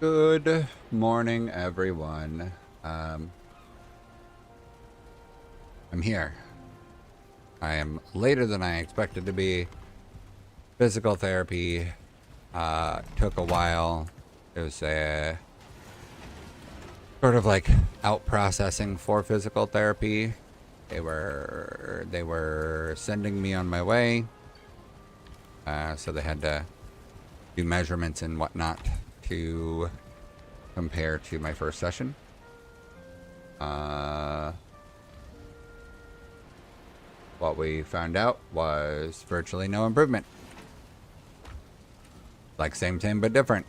Good morning, everyone. I'm here. I am later than I expected to be. Physical therapy took a while. It was a sort of like out processing for physical therapy. They were sending me on my way, so they had to do measurements and whatnot to compare to my first session. What we found out was virtually no improvement. Like same but different.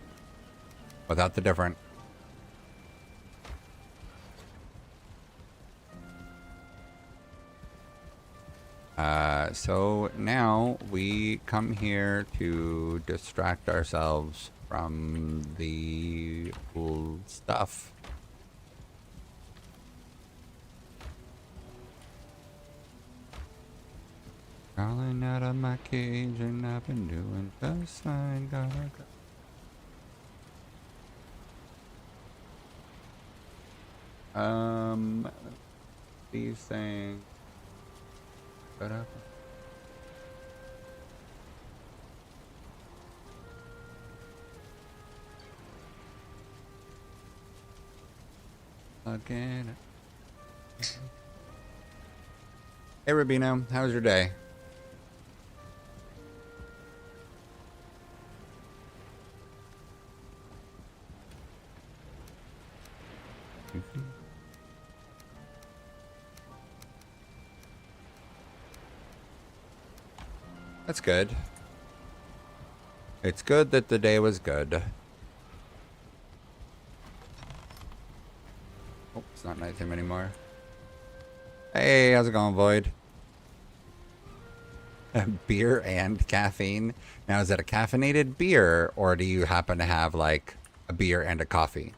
Without the different. So now we come here to distract ourselves from the cool stuff. Crawling out of my cage and I've been doing just fine. These things. Shut up. Again. Hey Rubino, how was your day? That's good. It's good that the day was good. Oh, it's not nighttime anymore. Hey, how's it going, Void? Beer and caffeine. Now, is it a caffeinated beer, or do you happen to have, like, a beer and a coffee?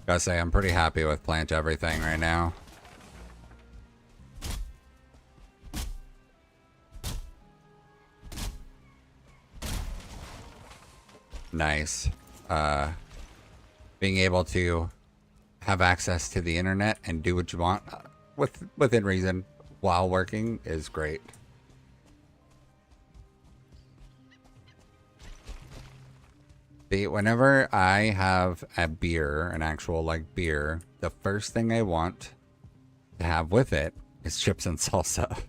Gotta say, I'm pretty happy with Plant Everything right now. Nice. Being able to have access to the internet and do what you want within reason while working is great. See, whenever I have a beer, an actual like beer, the first thing I want to have with it is chips and salsa.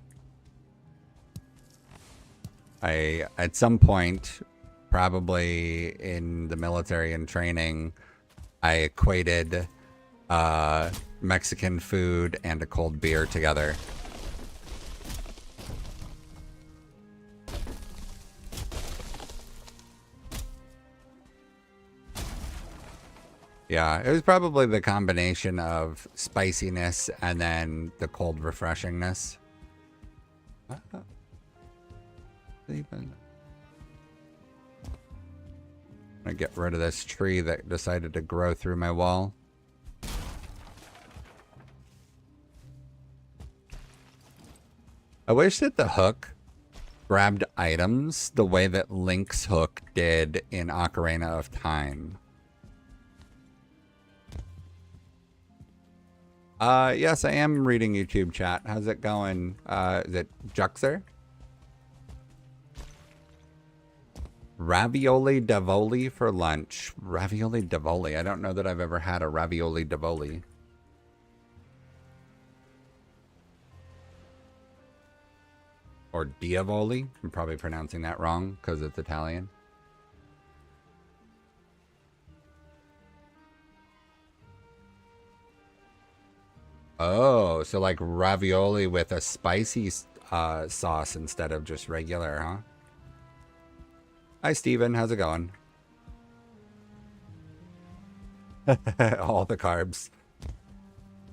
At some point, probably in the military and training, I equated Mexican food and a cold beer together. Yeah, it was probably the combination of spiciness and then the cold refreshingness. I'm gonna get rid of this tree that decided to grow through my wall. I wish that the hook grabbed items the way that Link's hook did in Ocarina of Time. Yes, I am reading YouTube chat. How's it going? Is it Juxer? Ravioli Davoli for lunch. Ravioli Davoli. I don't know that I've ever had a ravioli Davoli. Or Diavoli. I'm probably pronouncing that wrong because it's Italian. Oh, so like ravioli with a spicy sauce instead of just regular, huh? Hi, Steven. How's it going? All the carbs.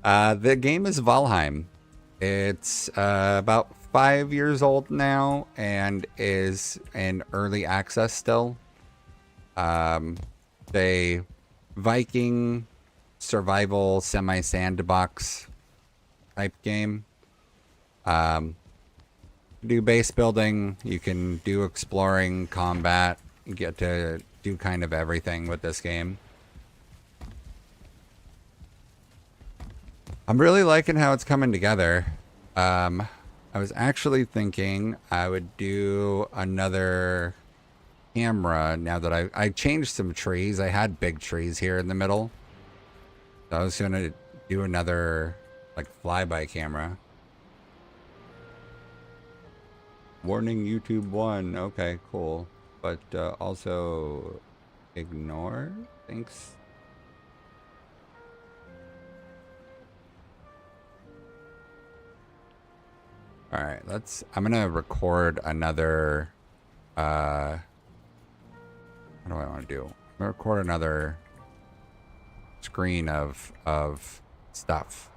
The game is Valheim. It's about 5 years old now and is in early access still. They Viking survival semi-sandbox type game. Do base building, you can do exploring, combat, you get to do kind of everything with this game. I'm really liking how it's coming together. I was actually thinking I would do another camera now that I changed some trees. I had big trees here in the middle. So I was going to do another like flyby camera. Warning YouTube 1. Okay, cool. But also ignore. Thanks. All right, I'm going to record another what do I want to do? I'm going to record another screen of stuff.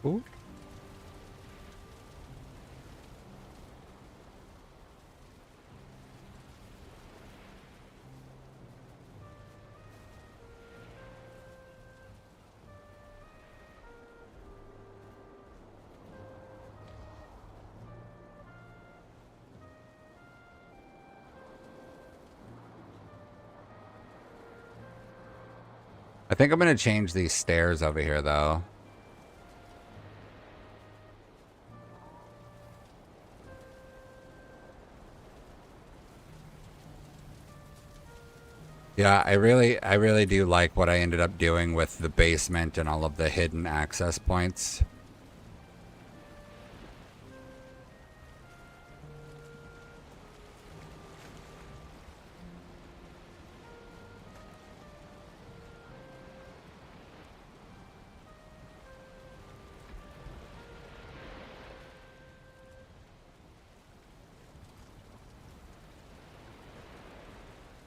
Ooh. I think I'm going to change these stairs over here, though. Yeah, I really do like what I ended up doing with the basement and all of the hidden access points.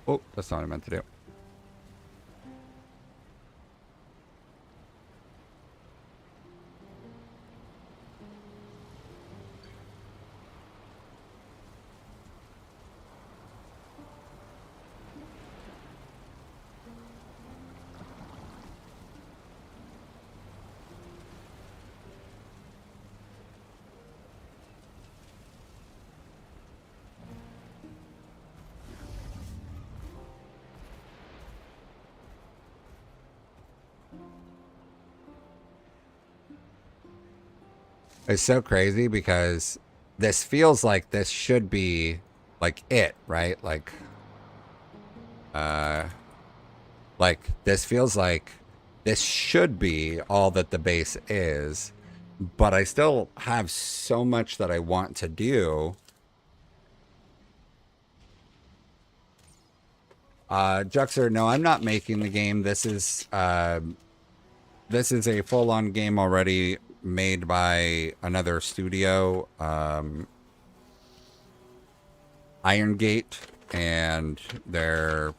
Oh, that's not what I meant to do. It's so crazy because this feels like this should be like it, right? Like this feels like this should be all that the base is, but I still have so much that I want to do. Juxer, no, I'm not making the game. This is a full-on game already made by another studio, Iron Gate, and their,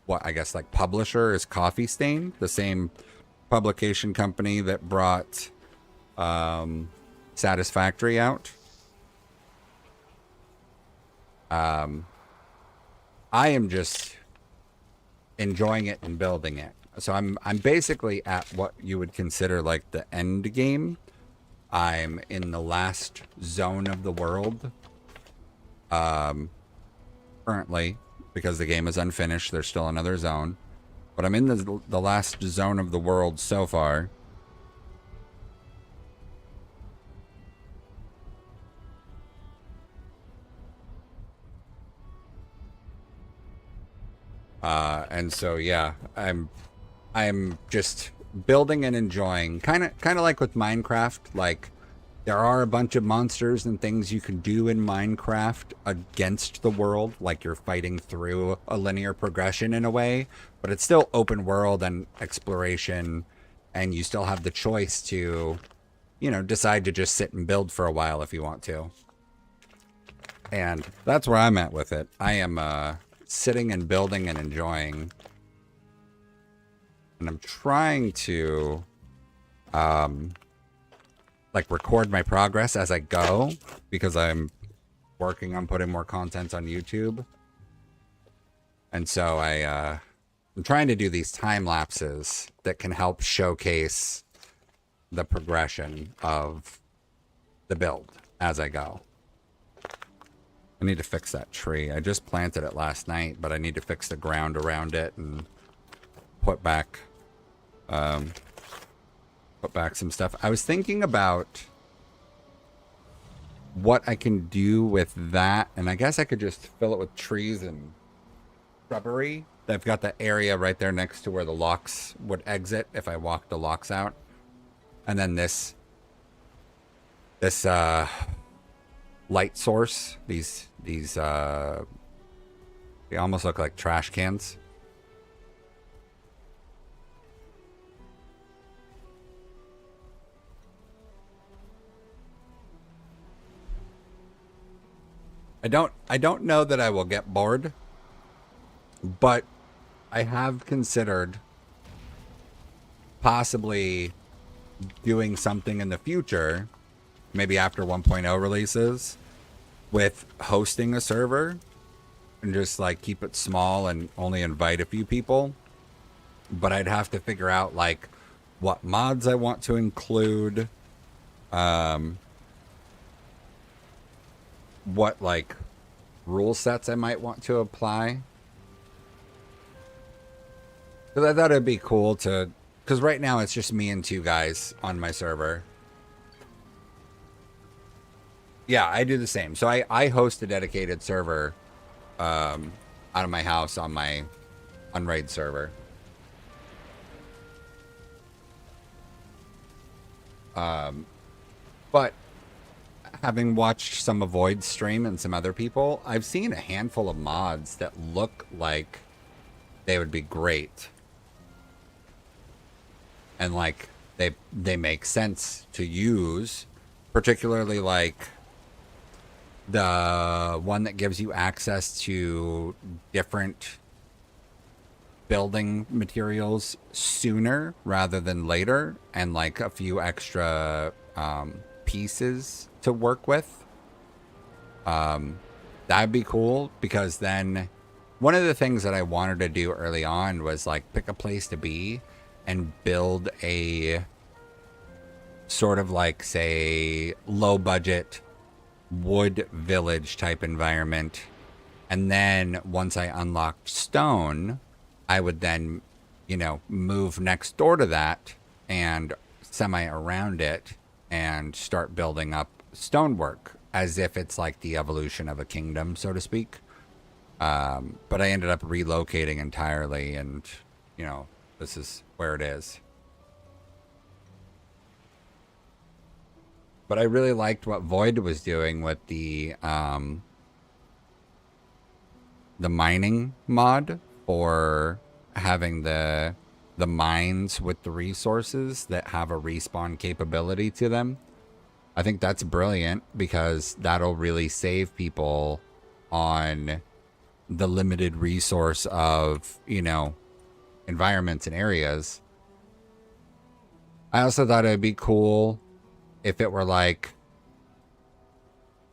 what I guess like publisher is Coffee Stain, the same publication company that brought Satisfactory out. I am just enjoying it and building it. So I'm basically at what you would consider like the end game. I'm in the last zone of the world. Currently, because the game is unfinished, there's still another zone. But I'm in the last zone of the world so far. And so yeah, I'm just building and enjoying, kind of like with Minecraft. Like there are a bunch of monsters and things you can do in Minecraft against the world, like you're fighting through a linear progression in a way, but it's still open world and exploration, and you still have the choice to, you know, decide to just sit and build for a while if you want to. And that's where I'm at with it. I am sitting and building and enjoying. And I'm trying to like record my progress as I go, because I'm working on putting more content on YouTube. And so I'm trying to do these time lapses that can help showcase the progression of the build as I go. I need to fix that tree. I just planted it last night, but I need to fix the ground around it and put back some stuff. I was thinking about what I can do with that, and I guess I could just fill it with trees and shrubbery. I've got the area right there next to where the locks would exit if I walked the locks out. And then this light source, these they almost look like trash cans. I don't know that I will get bored, but I have considered possibly doing something in the future, maybe after 1.0 releases, with hosting a server and just like keep it small and only invite a few people. But I'd have to figure out like what mods I want to include, what like rule sets I might want to apply. Because I thought it'd be cool to, because right now it's just me and two guys on my server. Yeah, I do the same. So I host a dedicated server out of my house on my Unraid server. But having watched some Avoid stream and some other people, I've seen a handful of mods that look like they would be great. And like they make sense to use, particularly like the one that gives you access to different building materials sooner rather than later, and like a few extra pieces to work with. That'd be cool, because then one of the things that I wanted to do early on was like pick a place to be and build a sort of like, say, low budget wood village type environment. And then once I unlocked stone, I would then, you know, move next door to that and semi around it and start building up stonework as if it's like the evolution of a kingdom, so to speak. But I ended up relocating entirely, and, you know, this is where it is. But I really liked what Void was doing with the mining mod for having the mines with the resources that have a respawn capability to them. I think that's brilliant, because that'll really save people on the limited resource of, you know, environments and areas. I also thought it'd be cool if it were like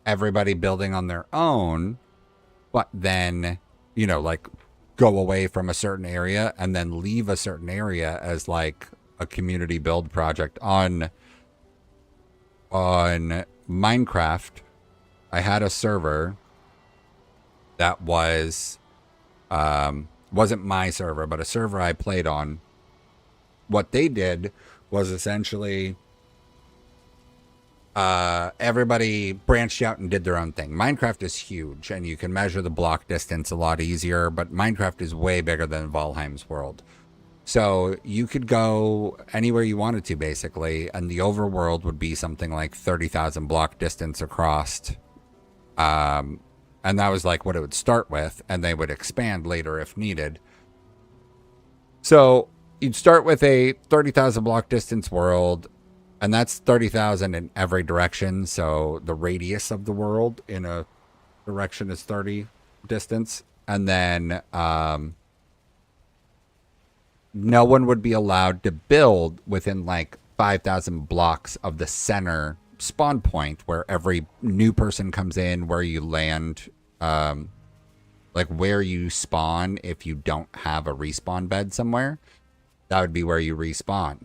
everybody building on their own, but then, you know, like go away from a certain area and then leave a certain area as like a community build project. On Minecraft, I had a server that was wasn't my server, but a server I played on. What they did was essentially everybody branched out and did their own thing. Minecraft is huge, and you can measure the block distance a lot easier, but Minecraft is way bigger than Valheim's world. So you could go anywhere you wanted to, basically, and the overworld would be something like 30,000 block distance across. And that was like what it would start with, and they would expand later if needed. So you'd start with a 30,000 block distance world, and that's 30,000 in every direction. So the radius of the world in a direction is 30 distance. And then no one would be allowed to build within like 5,000 blocks of the center spawn point where every new person comes in, where you land, like where you spawn if you don't have a respawn bed somewhere. That would be where you respawn.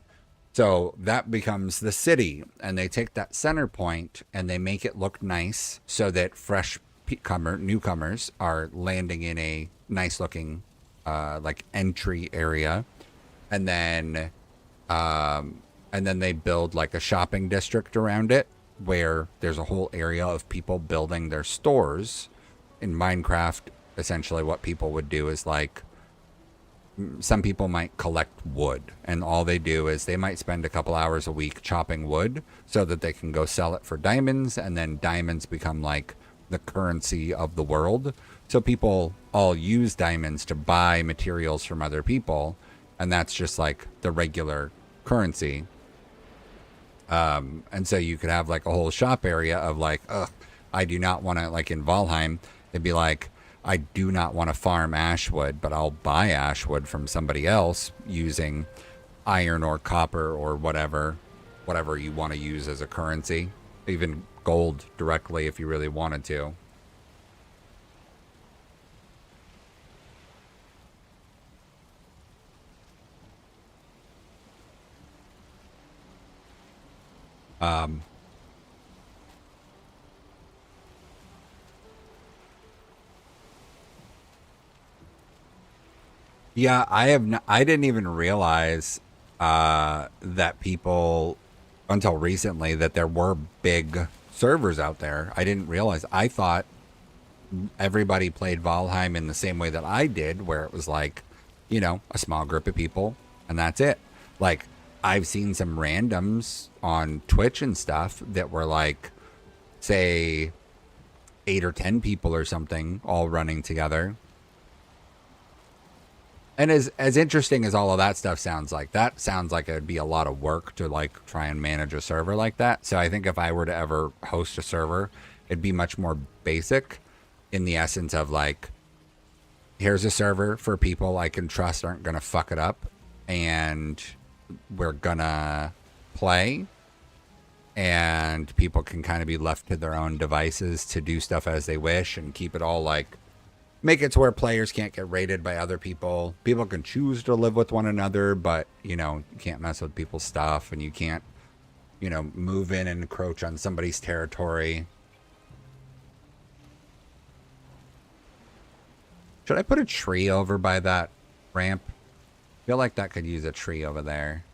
So that becomes the city, and they take that center point and they make it look nice so that newcomers are landing in a nice looking like entry area, and then they build like a shopping district around it where there's a whole area of people building their stores. In Minecraft, essentially what people would do is like, some people might collect wood, and all they do is they might spend a couple hours a week chopping wood so that they can go sell it for diamonds, and then diamonds become like the currency of the world. So people all use diamonds to buy materials from other people, and that's just like the regular currency. And so you could have like a whole shop area of like, I do not want to, like in Valheim, it'd be like, I do not want to farm ashwood, but I'll buy ashwood from somebody else using iron or copper or whatever you want to use as a currency, even gold directly if you really wanted to. Yeah, I didn't even realize that people, until recently, that there were big servers out there. I didn't realize. I thought everybody played Valheim in the same way that I did, where it was like, a small group of people, and that's it. Like, I've seen some randoms on Twitch and stuff that were like, say, 8 or 10 people or something, all running together. And as interesting as all of that stuff sounds like, that sounds like it'd be a lot of work to like try and manage a server like that. So I think if I were to ever host a server, it'd be much more basic, in the essence of like, here's a server for people I can trust aren't gonna fuck it up, and we're gonna play, and people can kind of be left to their own devices to do stuff as they wish, and keep it all like, make it to where players can't get raided by other people. People can choose to live with one another, but you can't mess with people's stuff, and you can't, move in and encroach on somebody's territory. Should I put a tree over by that ramp? I feel like that could use a tree over there.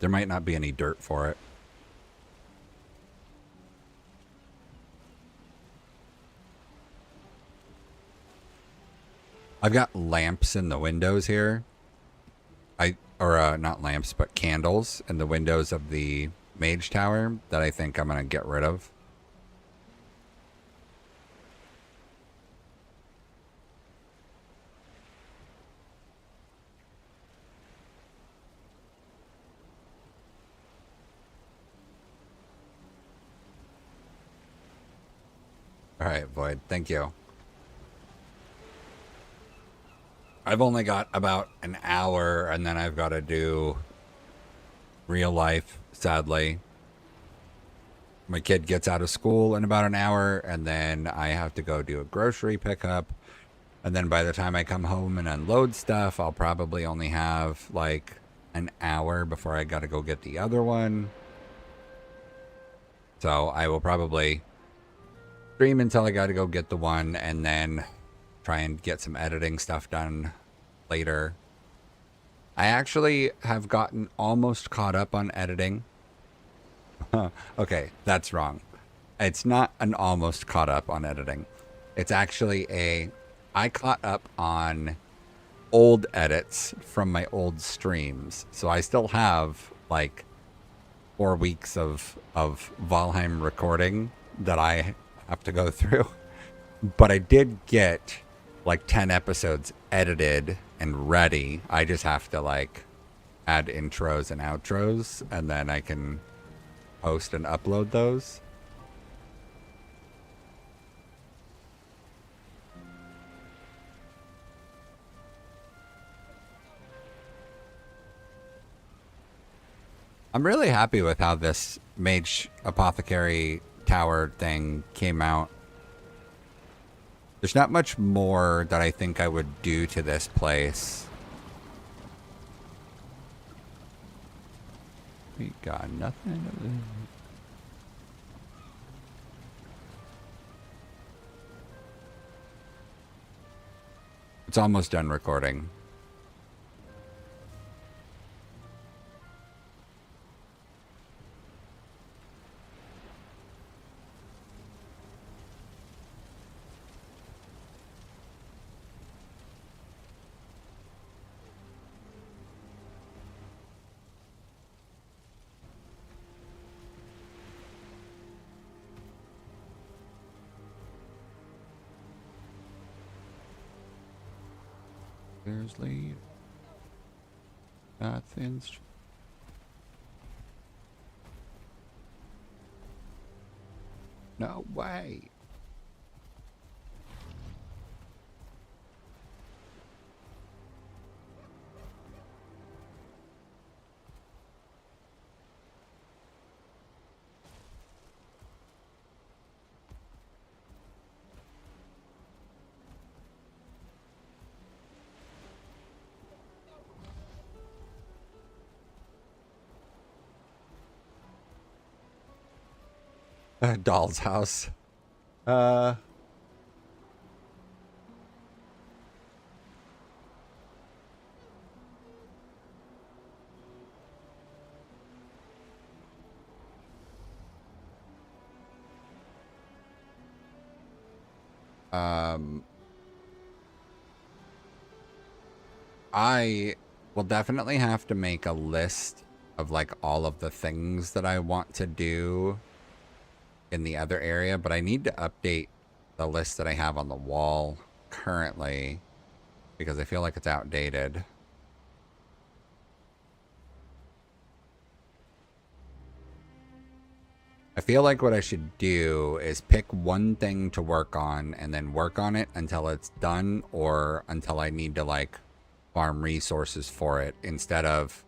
There might not be any dirt for it. I've got lamps in the windows here. Not lamps, but candles in the windows of the mage tower that I think I'm going to get rid of. All right, Void. Thank you. I've only got about an hour, and then I've got to do real life, sadly. My kid gets out of school in about an hour, and then I have to go do a grocery pickup. And then by the time I come home and unload stuff, I'll probably only have like an hour before I got to go get the other one. So I will probably stream until I got to go get the one, and then try and get some editing stuff done later. I actually have gotten almost caught up on editing. Okay, that's wrong. It's not an almost caught up on editing. It's actually I caught up on old edits from my old streams. So I still have like 4 weeks of Valheim recording that I have to go through. But I did get like 10 episodes edited and ready. I just have to like add intros and outros, and then I can post and upload those. I'm really happy with how this mage apothecary tower thing came out. There's not much more that I think I would do to this place. We got nothing. It's almost done recording. There's lead. Nothing's. No way. Doll's house. Uh. I will definitely have to make a list of like all of the things that I want to do in the other area, but I need to update the list that I have on the wall currently because I feel like it's outdated. I feel like what I should do is pick one thing to work on and then work on it until it's done or until I need to like farm resources for it instead of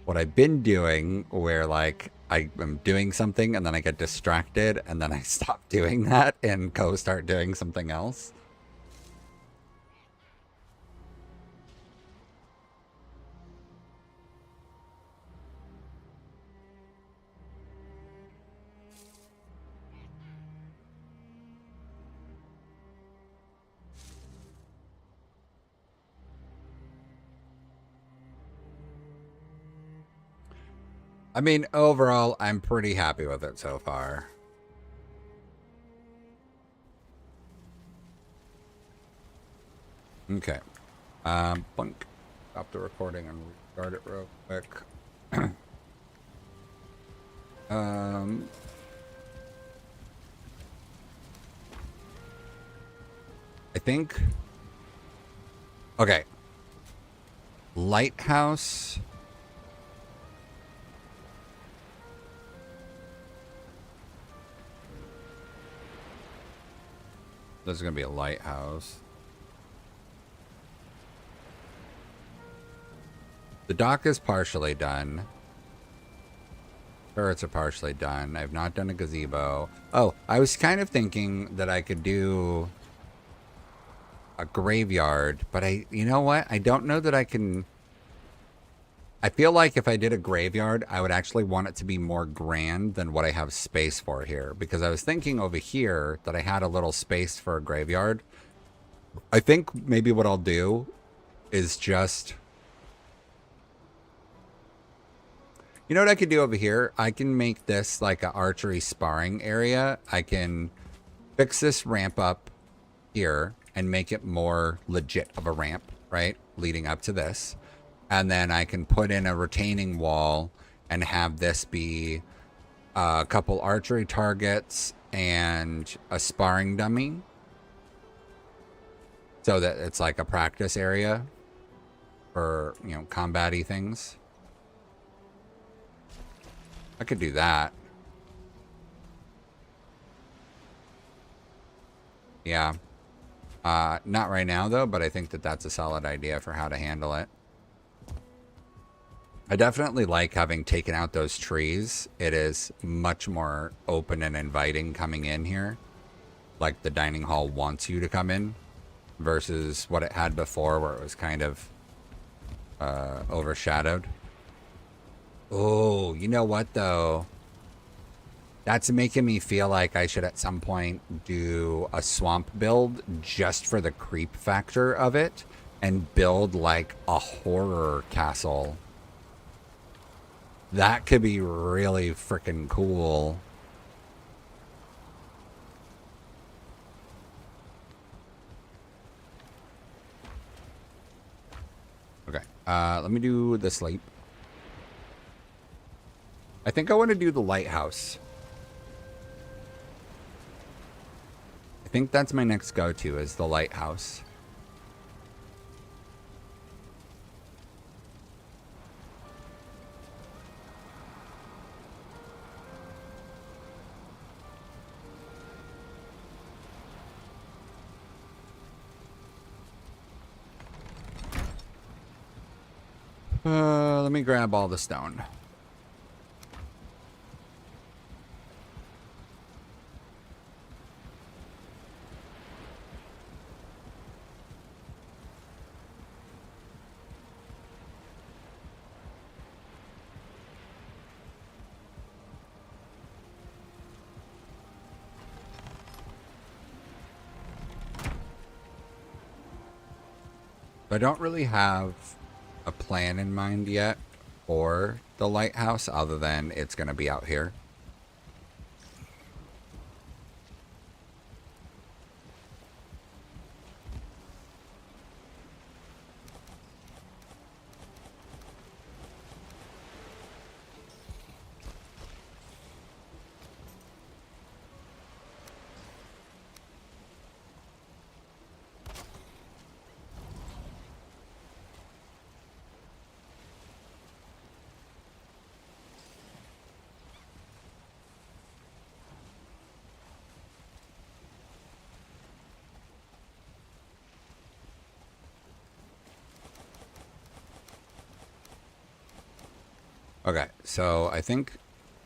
what I've been doing where like I am doing something and then I get distracted and then I stop doing that and go start doing something else. I mean, overall, I'm pretty happy with it so far. Okay. Bunk. Stop the recording and restart it real quick. I think. Okay. Lighthouse. There's gonna be a lighthouse. The dock is partially done. Turrets are partially done. I've not done a gazebo. Oh, I was kind of thinking that I could do a graveyard, but you know what? I don't know that I can. I feel like if I did a graveyard, I would actually want it to be more grand than what I have space for here. Because I was thinking over here that I had a little space for a graveyard. I think maybe what I'll do is just... You know what I could do over here? I can make this like an archery sparring area. I can fix this ramp up here and make it more legit of a ramp, right? Leading up to this. And then I can put in a retaining wall and have this be a couple archery targets and a sparring dummy. So that it's like a practice area for, you know, combat-y things. I could do that. Yeah. Not right now, though, but I think that that's a solid idea for how to handle it. I definitely like having taken out those trees. It is much more open and inviting coming in here. Like the dining hall wants you to come in versus what it had before where it was kind of overshadowed. Oh, you know what though? That's making me feel like I should at some point do a swamp build just for the creep factor of it and build like a horror castle. That could be really freaking cool. Okay, let me do the sleep. I think I want to do the lighthouse. I think that's my next go-to is the lighthouse. Let me grab all the stone. I don't really have a plan in mind yet for the lighthouse other than it's going to be out here. Okay, so I think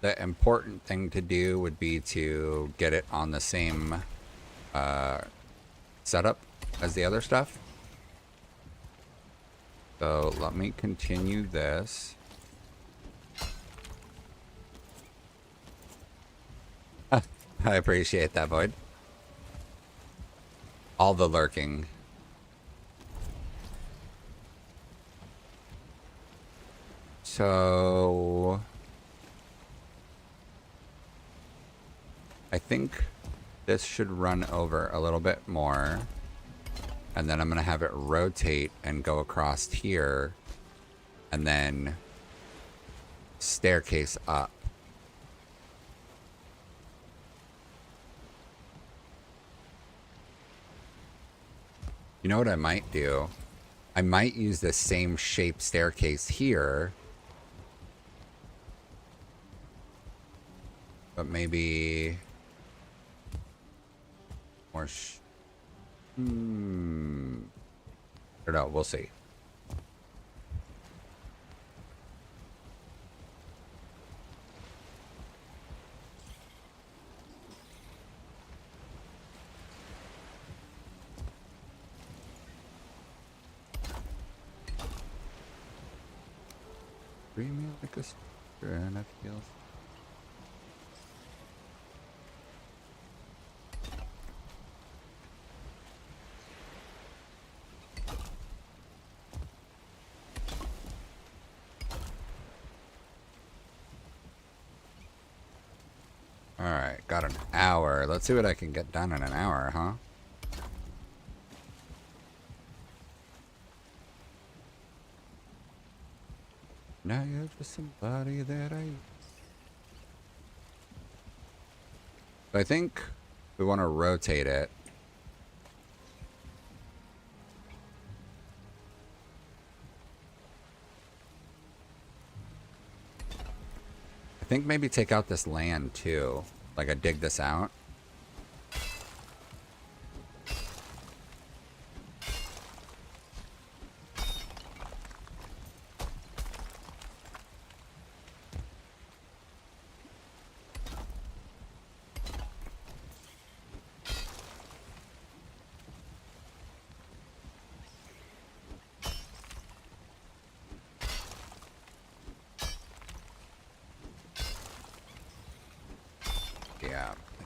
the important thing to do would be to get it on the same setup as the other stuff. So let me continue this. I appreciate that, Void. All the lurking. So I think this should run over a little bit more. And then I'm going to have it rotate and go across here. And then staircase up. You know what I might do? I might use the same shape staircase here. But maybe more. I don't know. We'll see. Premium like a structure and it feels. Alright, got an hour. Let's see what I can get done in an hour, huh? Now you're just somebody that I think we want to rotate it. I think maybe take out this land too. Like I dig this out.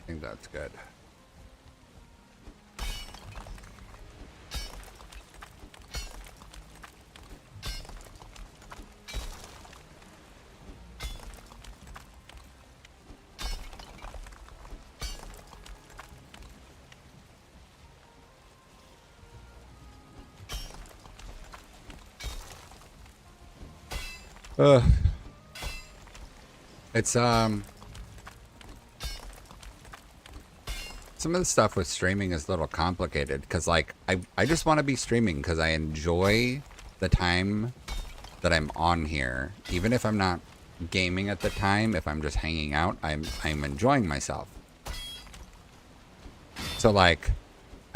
I think that's good. Ugh. It's some of the stuff with streaming is a little complicated because like I just want to be streaming because I enjoy the time that I'm on here. Even if I'm not gaming at the time, if I'm just hanging out, I'm enjoying myself. So like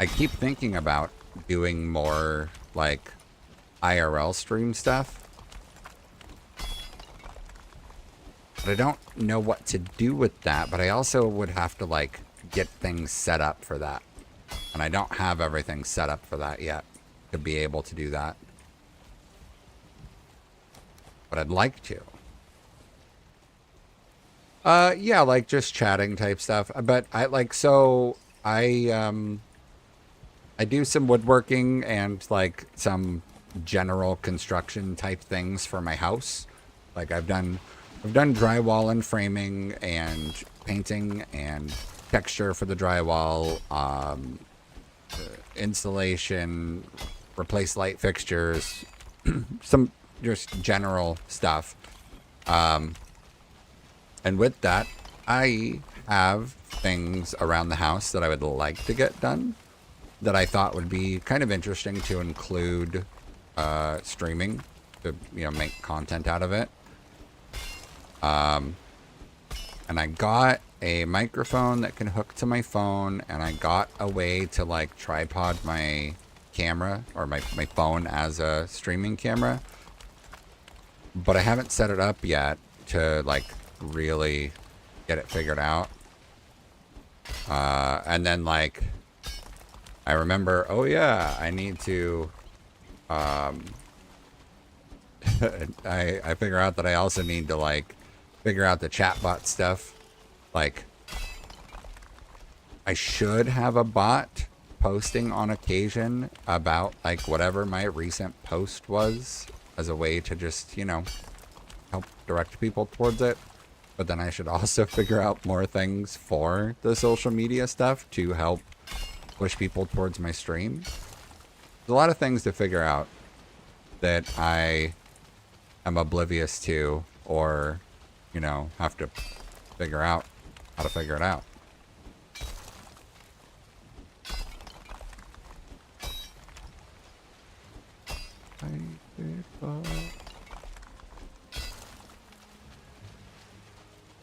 I keep thinking about doing more like IRL stream stuff. But I don't know what to do with that, but I also would have to like get things set up for that. And I don't have everything set up for that yet to be able to do that. But I'd like to. Yeah, like just chatting type stuff. But I like I do some woodworking and like some general construction type things for my house. Like I've done drywall and framing and painting and texture for the drywall, insulation, replace light fixtures, some just general stuff. And with that, I have things around the house that I would like to get done that I thought would be kind of interesting to include streaming to, you know, make content out of it. And I got a microphone that can hook to my phone, and I got a way to like tripod my camera or my phone as a streaming camera. But I haven't set it up yet to like really get it figured out. And then like I remember, oh yeah, I need to I figure out that I also need to like figure out the chatbot stuff. Like I should have a bot posting on occasion about like whatever my recent post was as a way to just, you know, help direct people towards it. But then I should also figure out more things for the social media stuff to help push people towards my stream. There's a lot of things to figure out that I am oblivious to, or, you know, have to figure out how to figure it out.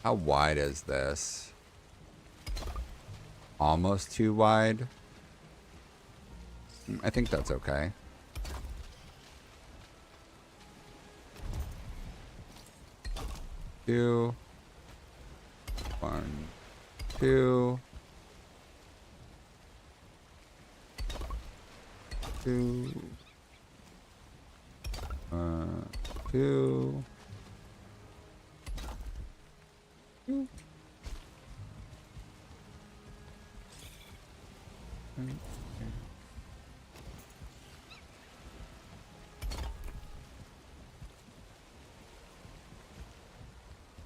How wide is this? Almost too wide. I think that's okay. Two. 1, 2. 2. 2. 2.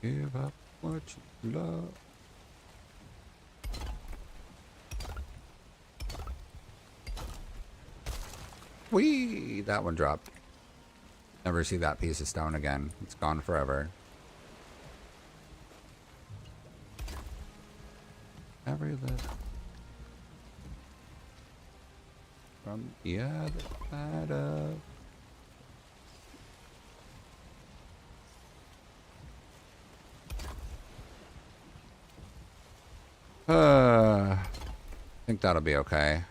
Give up what you love. Whee! That one dropped. Never see that piece of stone again. It's gone forever. Every little from the other side of. I think that'll be okay.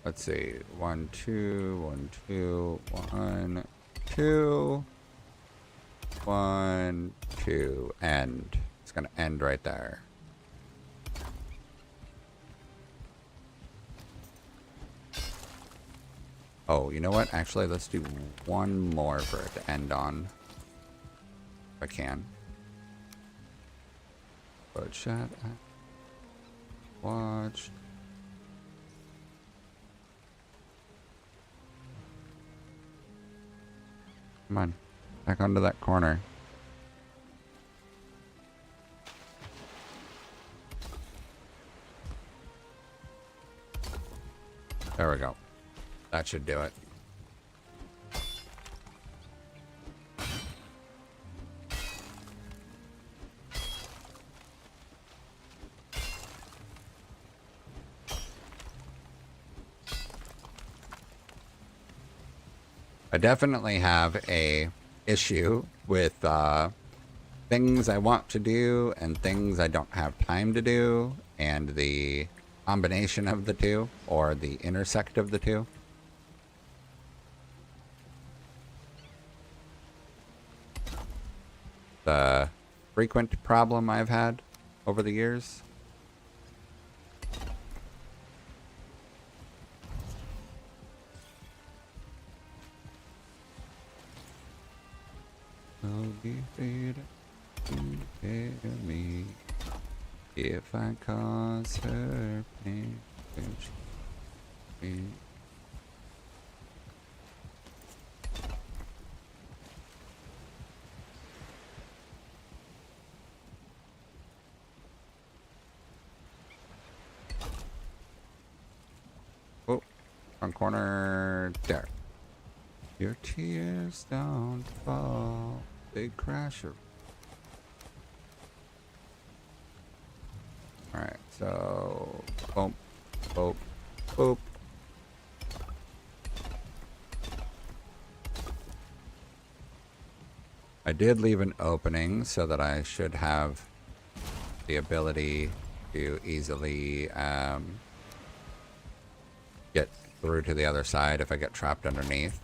Let's see. 1, 2, 1, 2, 1, 2, 1, 2. End. It's gonna end right there. Oh, you know what? Actually, let's do one more for it to end on. If I can. But chat. Watch. Come on. Back onto that corner. There we go. That should do it. I definitely have a issue with things I want to do and things I don't have time to do, and the combination of the two, or the intersect of the two. The frequent problem I've had over the years. I'll be paid to tell me if I cause her pain. Oh, front corner there. Your tears don't fall, big crasher. Alright, so boom, boop, boop. I did leave an opening so that I should have the ability to easily get through to the other side if I get trapped underneath.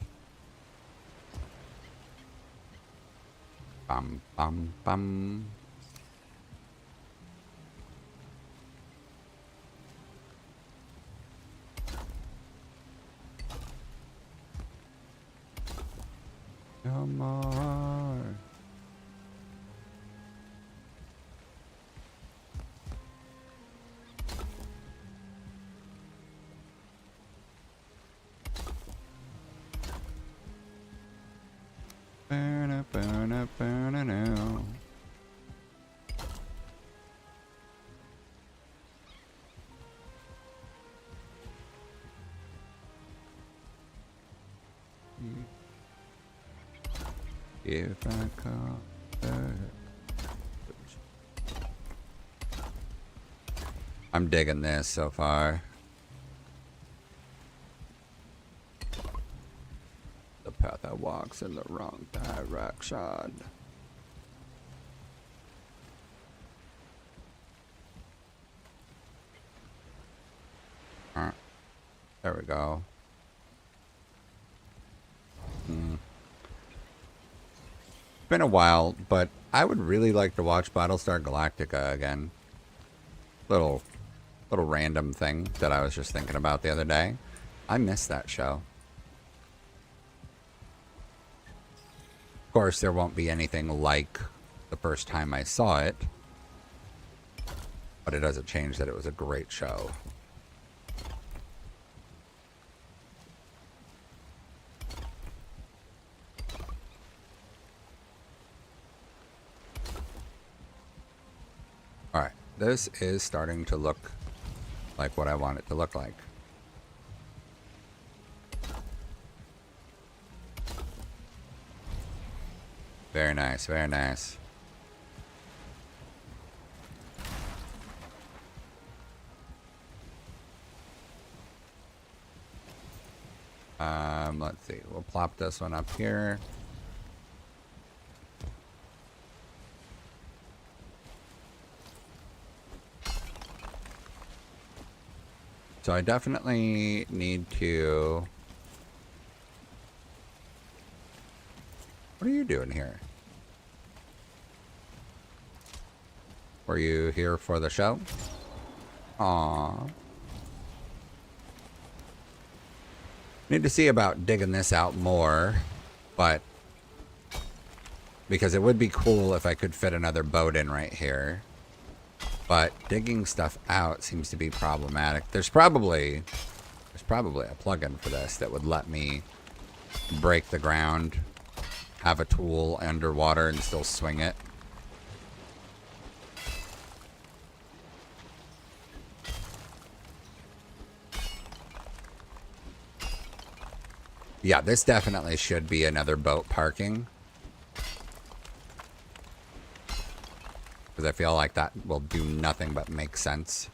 Bum, bum, bum. No more. Burn up, burn up, burn up now. If I call her. I'm digging this so far. The path I walk's in the wrong direction. Alright. There we go. Been a while, but I would really like to watch Battlestar Galactica again. Little random thing that I was just thinking about the other day. I miss that show. Of course, there won't be anything like the first time I saw it, but it doesn't change that it was a great show. Alright, this is starting to look like what I want it to look like. Very nice, very nice. Let's see, we'll plop this one up here. So I definitely need to... What are you doing here? Were you here for the show? Aww. Need to see about digging this out more, but because it would be cool if I could fit another boat in right here. But digging stuff out seems to be problematic. There's probably a plugin for this that would let me break the ground, have a tool underwater, and still swing it. Yeah, this definitely should be another boat parking. Because I feel like that will do nothing but make sense.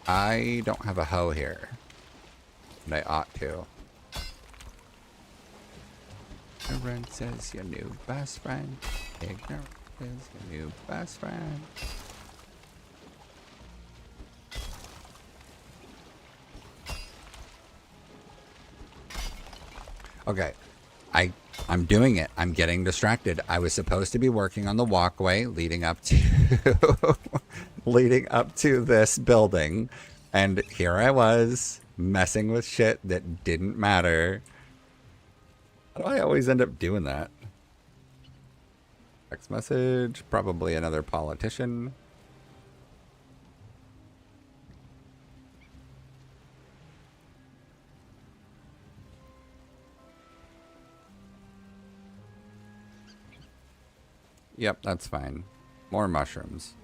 I don't have a hoe here. And I ought to. Ignorance is your new best friend. Ignorance is your new best friend. Okay, I'm doing it. I'm getting distracted. I was supposed to be working on the walkway leading up to leading up to this building, and here I was messing with shit that didn't matter. How do I always end up doing that? Text message, probably another politician. Yep, that's fine. More mushrooms.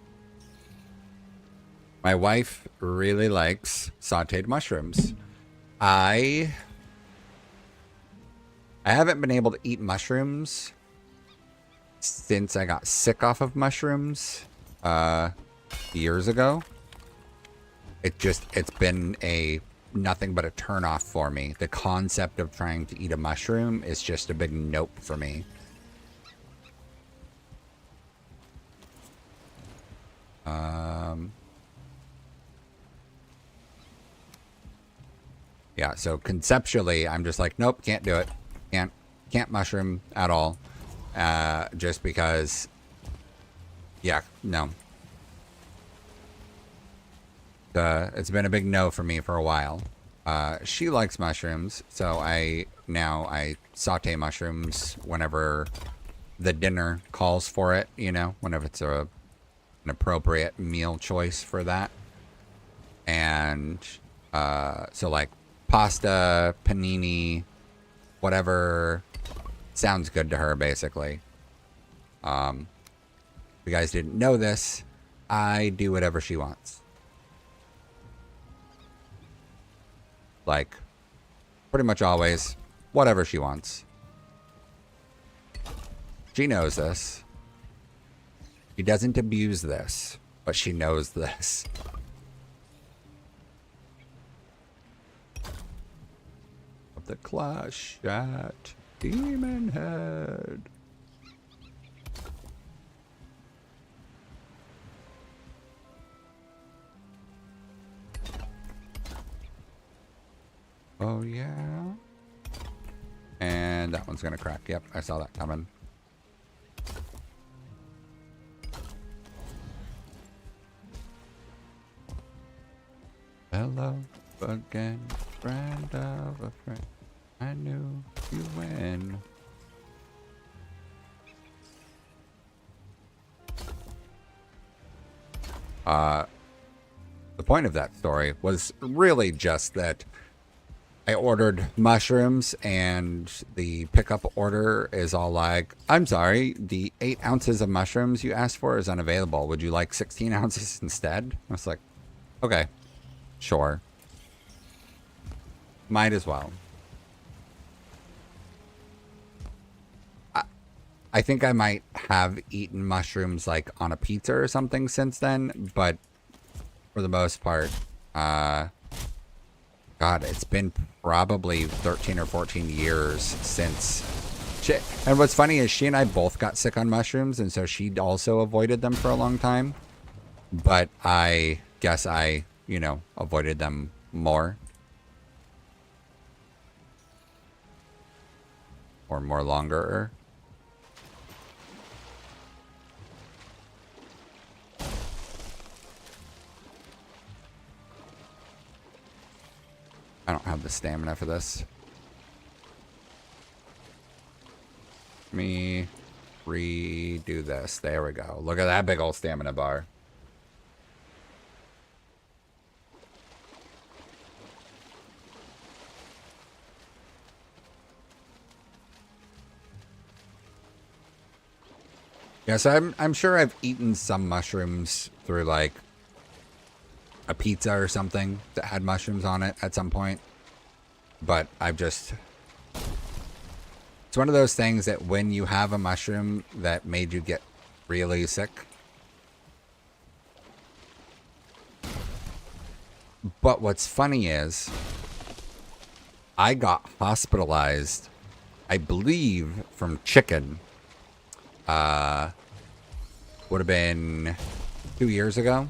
My wife really likes sauteed mushrooms. I haven't been able to eat mushrooms since I got sick off of mushrooms years ago. It's been nothing but a turnoff for me. The concept of trying to eat a mushroom is just a big nope for me. Yeah, so conceptually, I'm just like, nope, can't do it. Can't mushroom at all. Just because, yeah, no. It's been a big no for me for a while. She likes mushrooms, so I saute mushrooms whenever the dinner calls for it, you know, whenever it's an appropriate meal choice for that. And so like pasta, panini, whatever sounds good to her, basically. If you guys didn't know this, I do whatever she wants. Like, pretty much always, whatever she wants. She knows this. She doesn't abuse this, but she knows this. Of the clash at Demon Head. Oh, yeah. And that one's gonna crack. Yep, I saw that coming. Hello again, friend of a friend. I knew you win. The point of that story was really just that I ordered mushrooms and the pickup order is all like, I'm sorry, the 8 ounces of mushrooms you asked for is unavailable. Would you like 16 ounces instead? I was like, okay, sure. Might as well. I think I might have eaten mushrooms like on a pizza or something since then, but for the most part, God, it's been probably 13 or 14 years since And what's funny is she and I both got sick on mushrooms, and so she also avoided them for a long time. But I guess I, avoided them more. Or more longer. I don't have the stamina for this. Let me redo this. There we go. Look at that big old stamina bar. Yeah, so I'm sure I've eaten some mushrooms through like a pizza or something that had mushrooms on it at some point. But it's one of those things that when you have a mushroom that made you get really sick. But what's funny is I got hospitalized, I believe, from chicken. Would have been 2 years ago.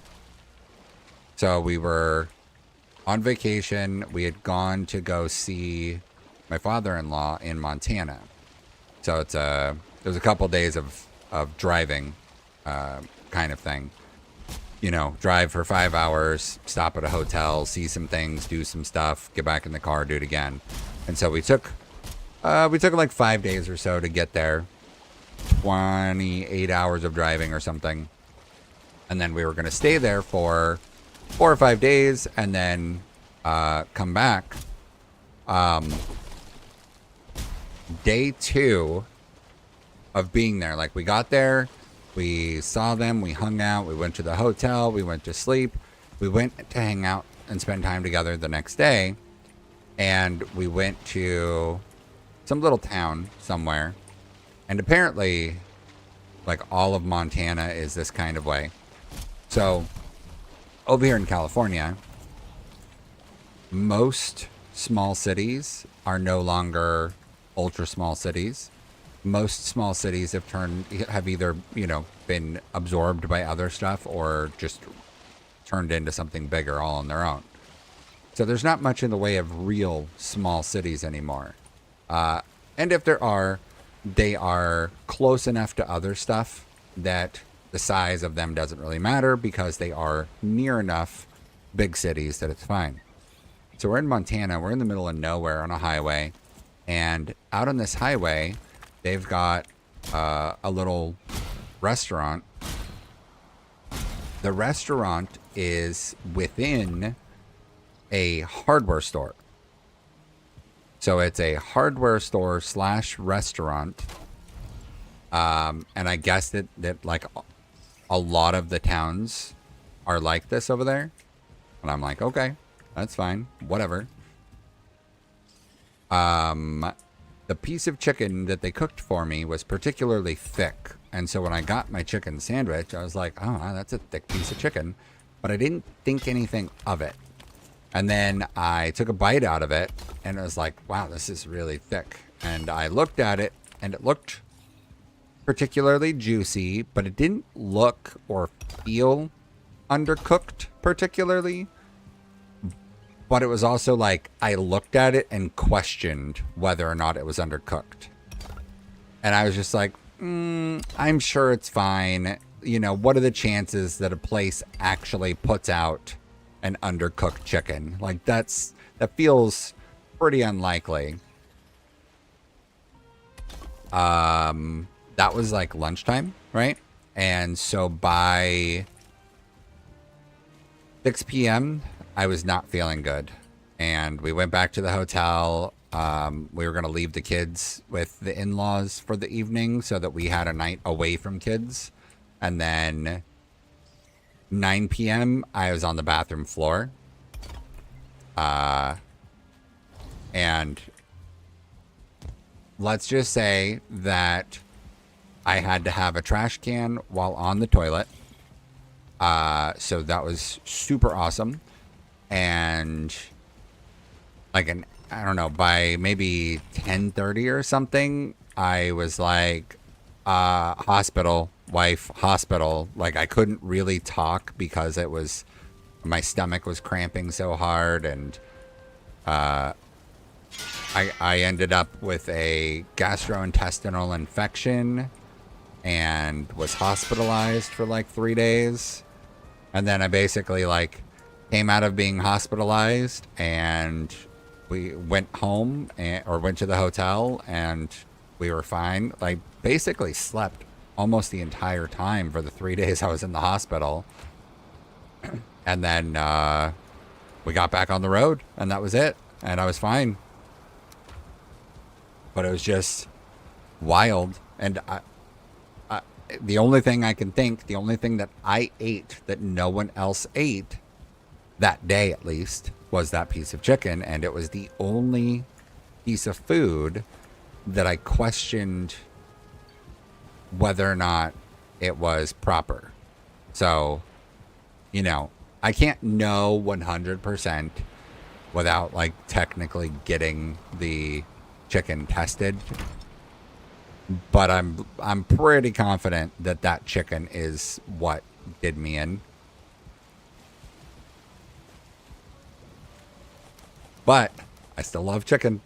So we were on vacation. We had gone to go see my father-in-law in Montana. So it was a couple days of driving, kind of thing. Drive for 5 hours, stop at a hotel, see some things, do some stuff, get back in the car, do it again. And so we took like 5 days or so to get there. 28 hours of driving or something. And then we were going to stay there for 4 or 5 days and then come back. Day 2 of being there, like we got there, we saw them, we hung out, we went to the hotel, we went to sleep, we went to hang out and spend time together the next day, and we went to some little town somewhere. And apparently, like, all of Montana is this kind of way. So, over here in California, most small cities are no longer ultra small cities. Most small cities have either, been absorbed by other stuff or just turned into something bigger all on their own. So there's not much in the way of real small cities anymore. And if there are, they are close enough to other stuff that the size of them doesn't really matter because they are near enough big cities that it's fine. So we're in Montana. We're in the middle of nowhere on a highway. And out on this highway, they've got a little restaurant. The restaurant is within a hardware store. So it's a hardware store / restaurant. And I guess that like a lot of the towns are like this over there. And I'm like, okay, that's fine. Whatever. The piece of chicken that they cooked for me was particularly thick. And so when I got my chicken sandwich, I was like, oh, wow, that's a thick piece of chicken. But I didn't think anything of it. And then I took a bite out of it, and it was like, wow, this is really thick. And I looked at it, and it looked particularly juicy, but it didn't look or feel undercooked particularly. But it was also like, I looked at it and questioned whether or not it was undercooked. And I was just like, I'm sure it's fine. What are the chances that a place actually puts out an undercooked chicken? Like that feels pretty unlikely. That was like lunchtime, right? And so by 6 p.m. I was not feeling good, and we went back to the hotel. We were going to leave the kids with the in-laws for the evening so that we had a night away from kids. And then 9 p.m. I was on the bathroom floor. And let's just say that I had to have a trash can while on the toilet. So that was super awesome. And like I don't know, by maybe 10:30 or something, I was like, hospital, wife, hospital. Like, I couldn't really talk because my stomach was cramping so hard, and I ended up with a gastrointestinal infection and was hospitalized for like 3 days. And then I basically like came out of being hospitalized, and we went home or went to the hotel, and we were fine. Like, basically slept almost the entire time for the 3 days I was in the hospital. And then we got back on the road, and that was it. And I was fine. But it was just wild. And the only thing I can think, the only thing that I ate that no one else ate, that day at least, was that piece of chicken. And it was the only piece of food that I questioned whether or not it was proper. So, you know, I can't know 100% without like technically getting the chicken tested, but I'm pretty confident that that chicken is what did me in. But I still love chicken.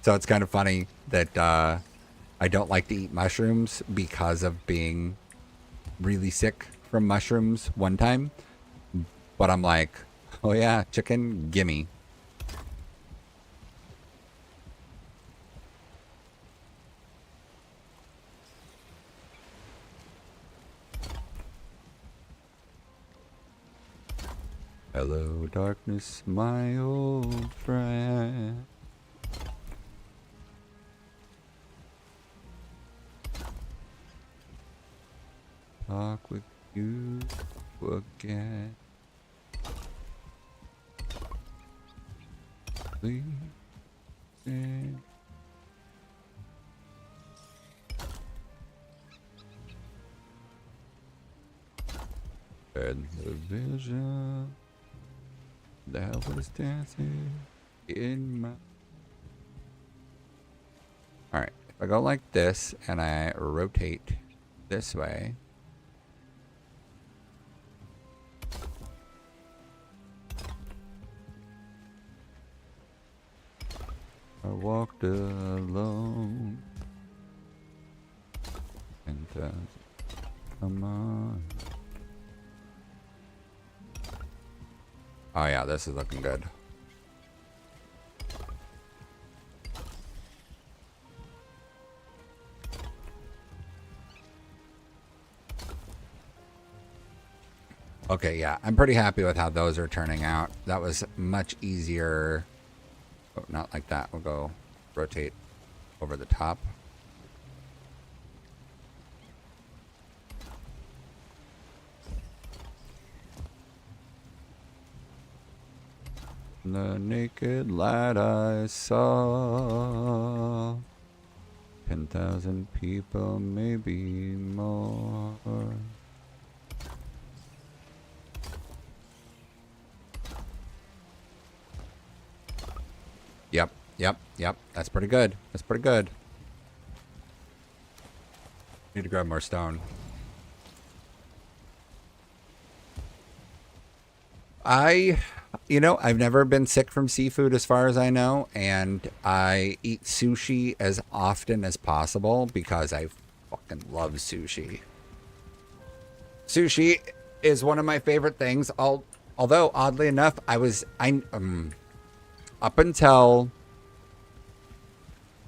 So it's kind of funny that I don't like to eat mushrooms because of being really sick from mushrooms one time. But I'm like, oh yeah, chicken, gimme. Hello, darkness, my old friend. Talk with you again. Please. And the vision that was dancing in my... Alright, if I go like this and I rotate this way, I walked alone and come on. Oh yeah, this is looking good. Okay, yeah, I'm pretty happy with how those are turning out. That was much easier. Oh, not like that. We'll go rotate over the top. The naked light I saw, 10,000 people, maybe more. Yep. That's pretty good. That's pretty good. Need to grab more stone. I've never been sick from seafood as far as I know, and I eat sushi as often as possible because I fucking love sushi. Sushi is one of my favorite things. Although oddly enough, up until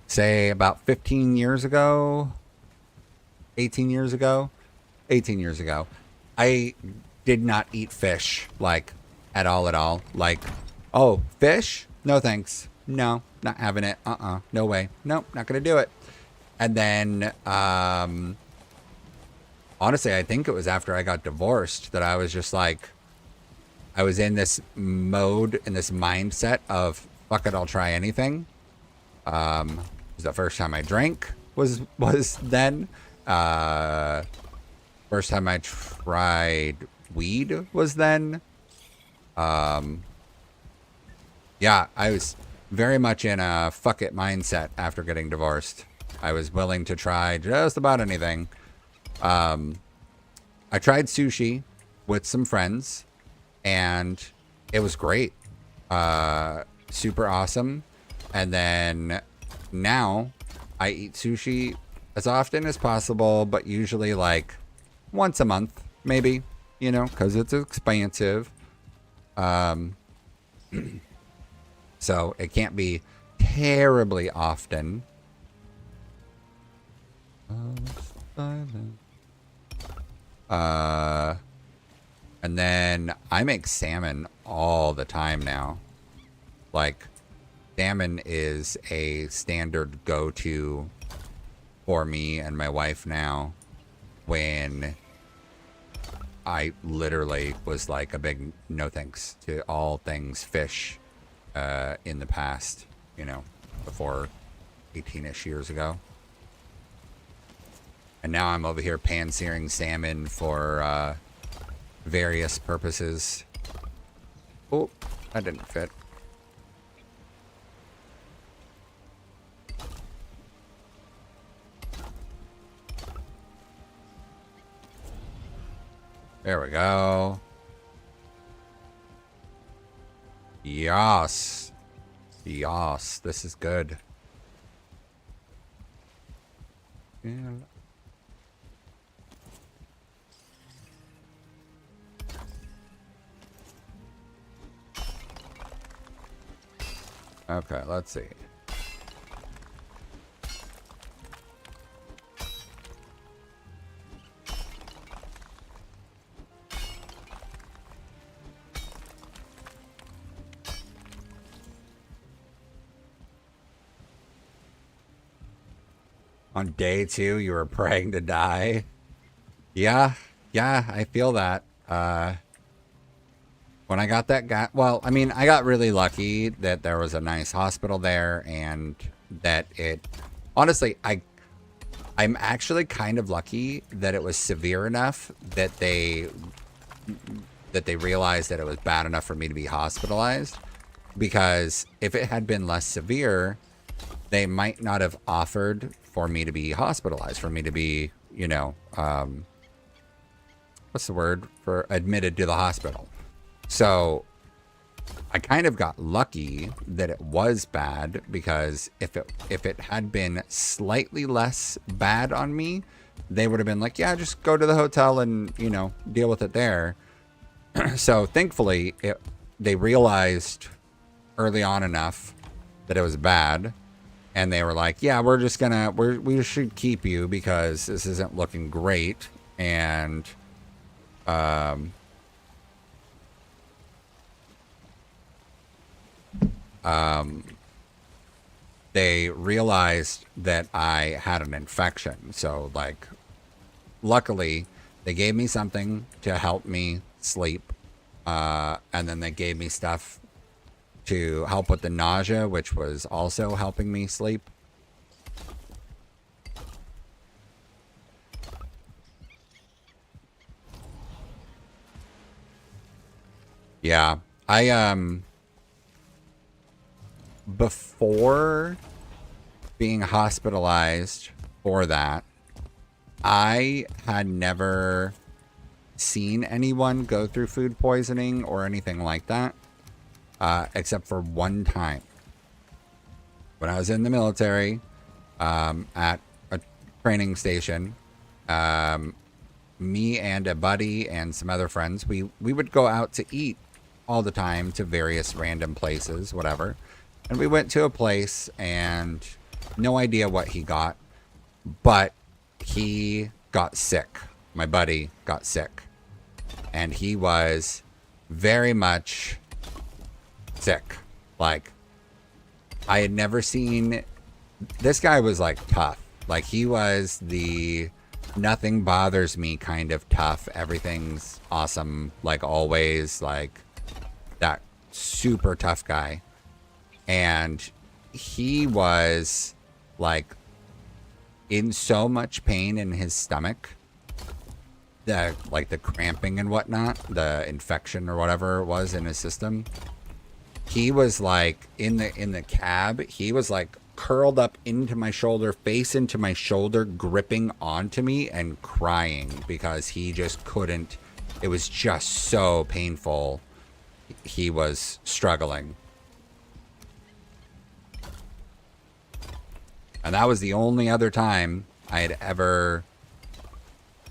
say about 15 years ago, 18 years ago, I did not eat fish like at all. Like, oh, fish? No thanks. No, not having it. No way. Nope, not gonna do it. And then honestly, I think it was after I got divorced that I was just like, I was in this mode, in this mindset of fuck it, I'll try anything. It was the first time I drank was then. First time I tried weed was then. Yeah, I was very much in a fuck it mindset after getting divorced. I was willing to try just about anything. I tried sushi with some friends, and it was great. Super awesome. And then now I eat sushi as often as possible, but usually like once a month, maybe, you know, because it's expensive. So it can't be terribly often. And then I make salmon all the time now. Like, salmon is a standard go-to for me and my wife now, when I literally was like a big no thanks to all things fish in the past, you know, before 18-ish years ago. And now I'm over here pan-searing salmon for various purposes. Oh, that didn't fit. There we go. Yes. Yes, this is good. Yeah. Okay, let's see. On day 2, you were praying to die. Yeah, I feel that. When I got that guy, well, I mean, I got really lucky that there was a nice hospital there, and that it, honestly, I'm actually kind of lucky that it was severe enough that they realized that it was bad enough for me to be hospitalized. Because if it had been less severe, they might not have offered for me to be hospitalized, for me to be, you know, what's the word for admitted to the hospital. So I kind of got lucky that it was bad, because if it had been slightly less bad on me, they would have been like, yeah, just go to the hotel and, you know, deal with it there. So thankfully, they realized early on enough that it was bad, and they were like, yeah, we're just gonna, we should keep you because this isn't looking great. And they realized that I had an infection. So, like, luckily, they gave me something to help me sleep. And then they gave me stuff to help with the nausea, which was also helping me sleep. Yeah, before being hospitalized for that, I had never seen anyone go through food poisoning or anything like that, except for one time. When I was in the military, at a training station, me and a buddy and some other friends, we would go out to eat all the time to various random places, whatever. And we went to a place, and no idea what he got, but he got sick. My buddy got sick. And he was very much sick. Like, I had never seen... This guy was, like, tough. Like, he was the nothing bothers me kind of tough. Everything's awesome, like, always. Like, that super tough guy. And he was, like, in so much pain in his stomach, the cramping and whatnot, the infection or whatever it was in his system. He was like in the cab. He was like curled up into my shoulder, face into my shoulder, gripping onto me and crying because he just couldn't. It was just so painful. He was struggling. And that was the only other time I had ever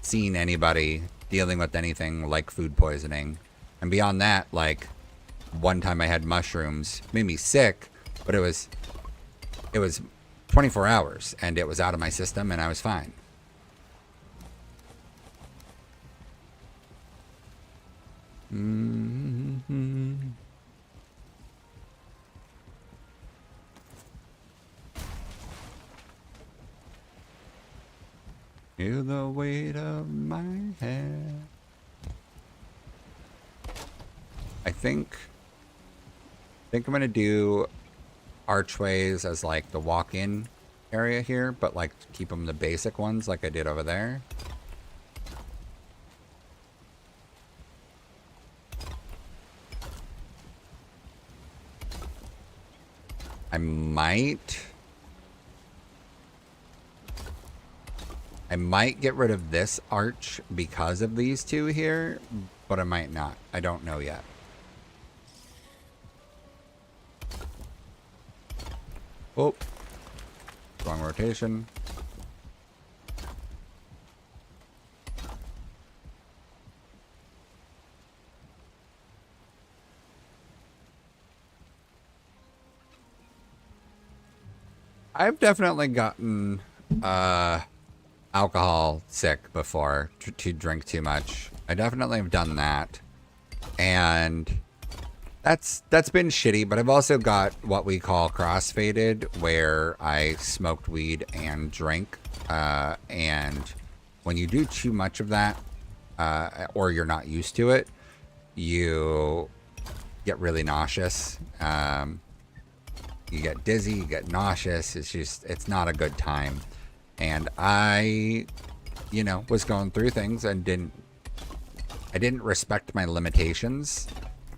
seen anybody dealing with anything like food poisoning. And beyond that, like, one time I had mushrooms, made me sick, but it was 24 hours and it was out of my system and I was fine. Mm-hmm. Feel the weight of my head. I think I'm gonna do archways as like the walk-in area here, but like keep them the basic ones like I did over there. I might get rid of this arch because of these two here, but I might not. I don't know yet. Oh, wrong rotation. I've definitely gotten alcohol sick before to drink too much. I definitely have done that, and that's been shitty. But I've also got what we call crossfaded, where I smoked weed and drank, and when you do too much of that, or you're not used to it, you get really nauseous. You get dizzy, you get nauseous. It's not a good time. And I, was going through things and I didn't respect my limitations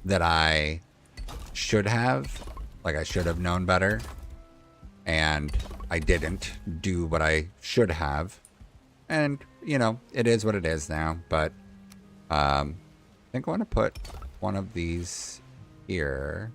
that I should have. Like, I should have known better. And I didn't do what I should have. And, it is what it is now. But I think I want to put one of these here.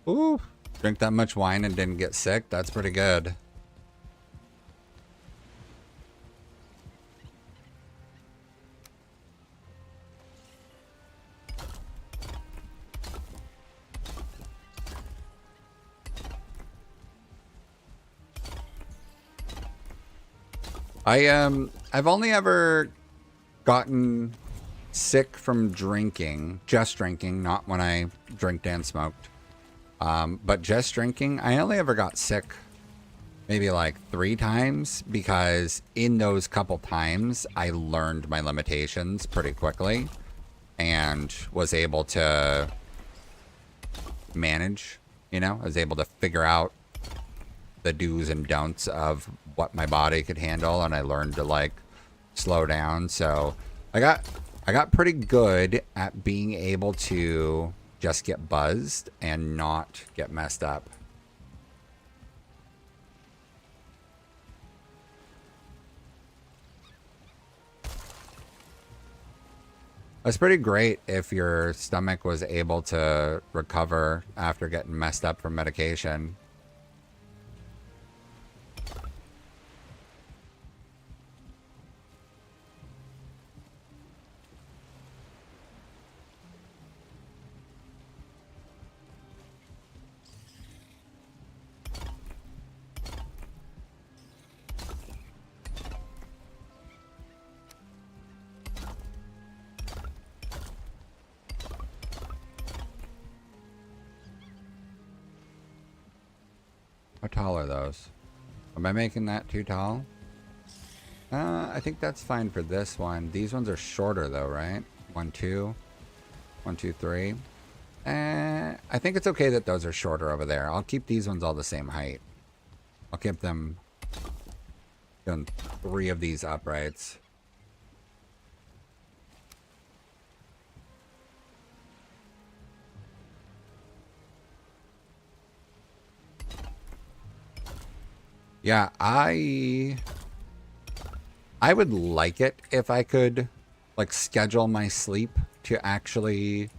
Ooh, drink that much wine and didn't get sick. That's pretty good. I've only ever gotten sick from drinking, just drinking, not when I drank and smoked. But just drinking, I only ever got sick maybe like 3 times, because in those couple times I learned my limitations pretty quickly and was able to manage, I was able to figure out the do's and don'ts of what my body could handle, and I learned to like slow down. So I got pretty good at being able to just get buzzed and not get messed up. It's pretty great if your stomach was able to recover after getting messed up from medication. tall are those? Am I making that too tall? I think that's fine for this one. These ones are shorter though, right? 1, 2. 1, 2, 3. I think it's okay that those are shorter over there. I'll keep these ones all the same height. I'll keep them doing 3 of these uprights. Yeah, I would like it if I could like schedule my sleep to actually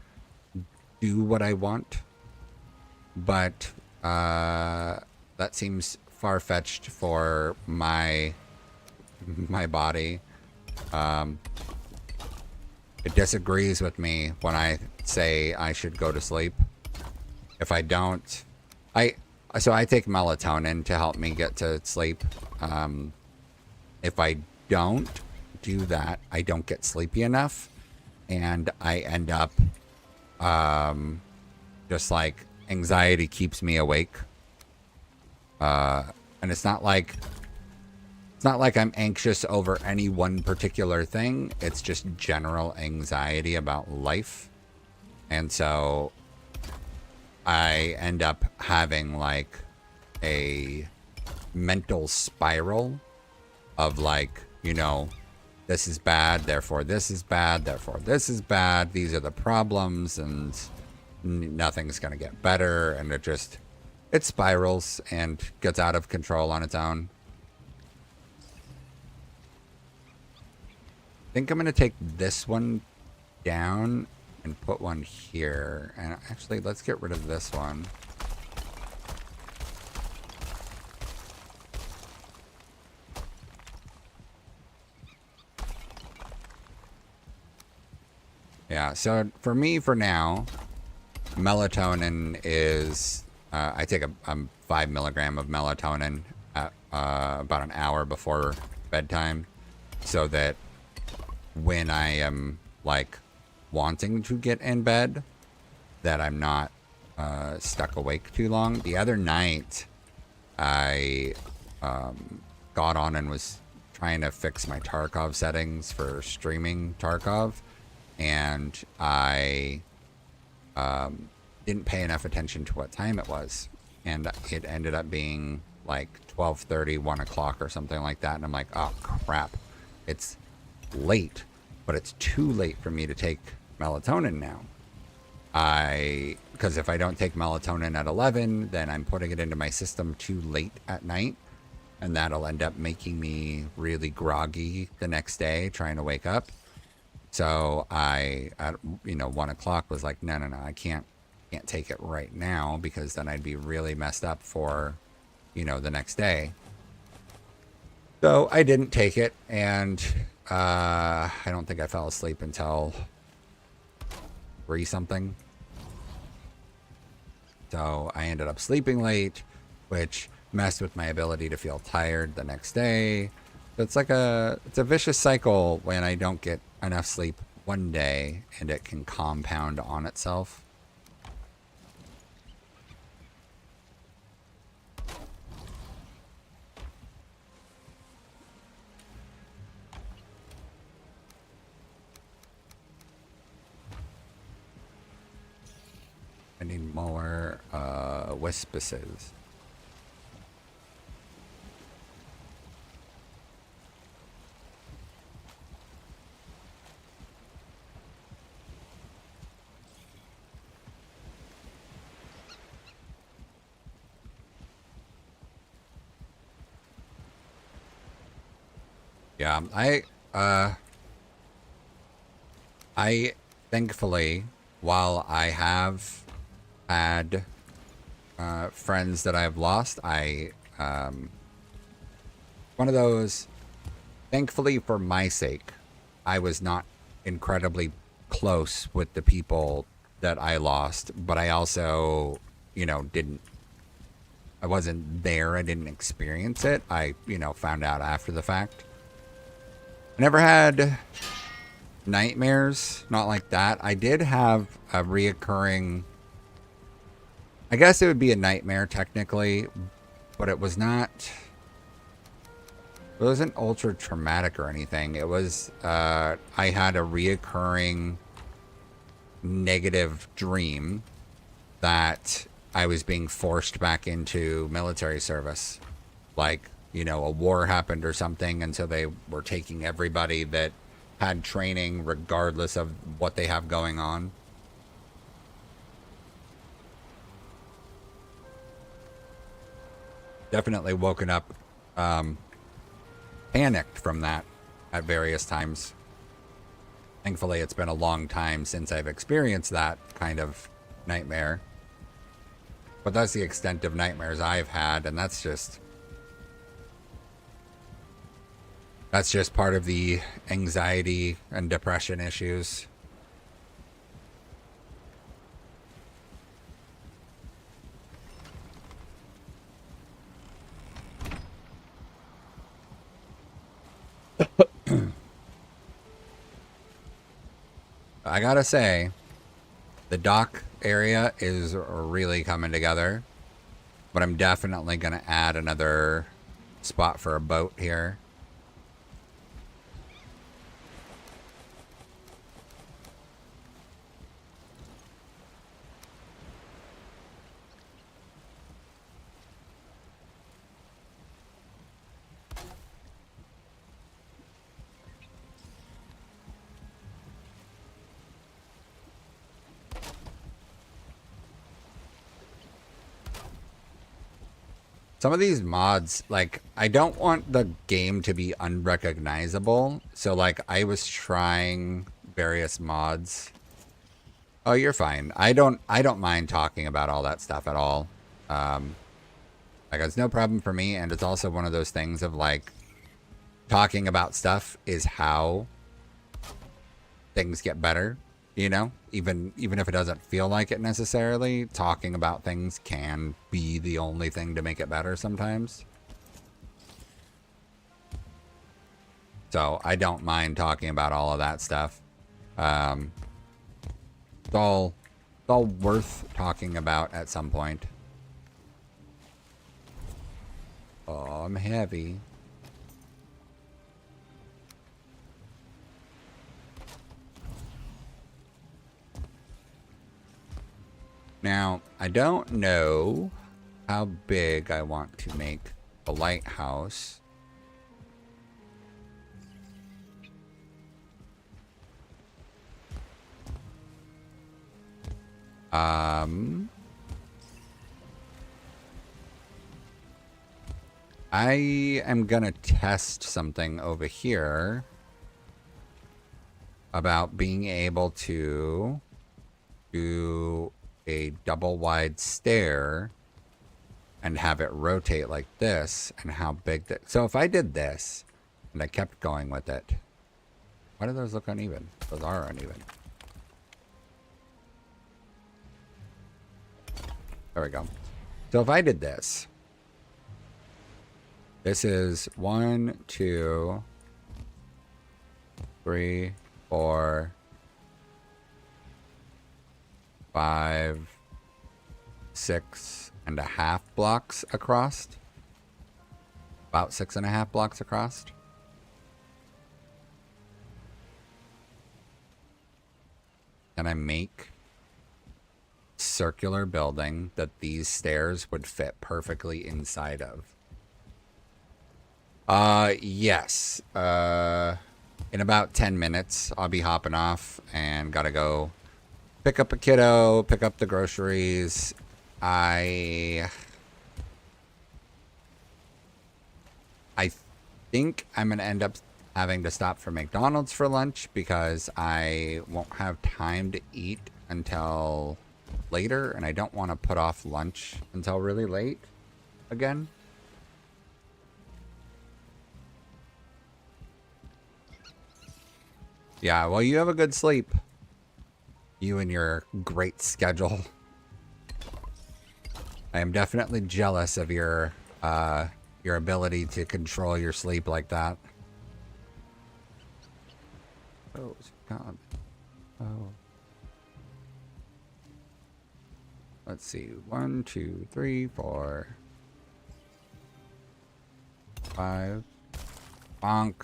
do what I want. But that seems far-fetched for my body. It disagrees with me when I say I should go to sleep. If I don't, so I take melatonin to help me get to sleep. If I don't do that, I don't get sleepy enough, and I end up just like anxiety keeps me awake. And it's not like I'm anxious over any one particular thing. It's just general anxiety about life. And so I end up having like a mental spiral of like, you know, this is bad, therefore this is bad, therefore this is bad. These are the problems, and nothing's going to get better. And it spirals and gets out of control on its own. I think I'm going to take this one down and put one here. And actually, let's get rid of this one. Yeah, so for me, for now, melatonin is... I take a 5 milligram of melatonin at, about an hour before bedtime, so that when I am like wanting to get in bed, that I'm not stuck awake too long. The other night, I got on and was trying to fix my Tarkov settings for streaming Tarkov, and I didn't pay enough attention to what time it was, and it ended up being like 12:30, 1 o'clock or something like that, and I'm like, oh crap, it's late, but it's too late for me to take melatonin now. Because if I don't take melatonin at 11, then I'm putting it into my system too late at night, and that'll end up making me really groggy the next day trying to wake up. So at 1 o'clock was like, no, I can't take it right now, because then I'd be really messed up for, the next day. So I didn't take it, and I don't think I fell asleep until 3 something. So I ended up sleeping late, which messed with my ability to feel tired the next day. So it's a vicious cycle when I don't get enough sleep one day, and it can compound on itself. I need more wispices. Yeah, I thankfully, while I have had friends that I've lost, one of those, thankfully for my sake, I was not incredibly close with the people that I lost, but I also, I wasn't there. I didn't experience it. I, found out after the fact. I never had nightmares, not like that. I did have a reoccurring, I guess it would be a nightmare technically, but it was not... It wasn't ultra traumatic or anything. It was, I had a reoccurring negative dream that I was being forced back into military service. Like, you know, a war happened or something, and so they were taking everybody that had training regardless of what they have going on. Definitely woken up panicked from that at various times. Thankfully, it's been a long time since I've experienced that kind of nightmare. But that's the extent of nightmares I've had, and that's just part of the anxiety and depression issues. I gotta say, the dock area is really coming together, but I'm definitely gonna add another spot for a boat here. Some of these mods, like, I don't want the game to be unrecognizable. So, like, I was trying various mods. Oh, you're fine. I don't mind talking about all that stuff at all. Like, it's no problem for me, and it's also one of those things of, like, talking about stuff is how things get better. You know, even if it doesn't feel like it necessarily, talking about things can be the only thing to make it better sometimes. So I don't mind talking about all of that stuff. It's all worth talking about at some point. Oh, I'm heavy. Now, I don't know how big I want to make the lighthouse. I am gonna test something over here about being able to do a double wide stair and have it rotate like this, and how big that... So if I did this and I kept going with it, why do those look uneven? Those are uneven. There we go. So if I did this, this is 1, 2, 3, 4, 5, 6.5 blocks across. About 6.5 blocks across. And I make circular building that these stairs would fit perfectly inside of. Yes. In about 10 minutes, I'll be hopping off and gotta go pick up a kiddo, pick up the groceries. I think I'm going to end up having to stop for McDonald's for lunch because I won't have time to eat until later, and I don't want to put off lunch until really late again. Yeah, well, you have a good sleep. You and your great schedule. I am definitely jealous of your ability to control your sleep like that. Oh, God. Oh. Let's see. 1, 2, 3, 4. 5. Bonk.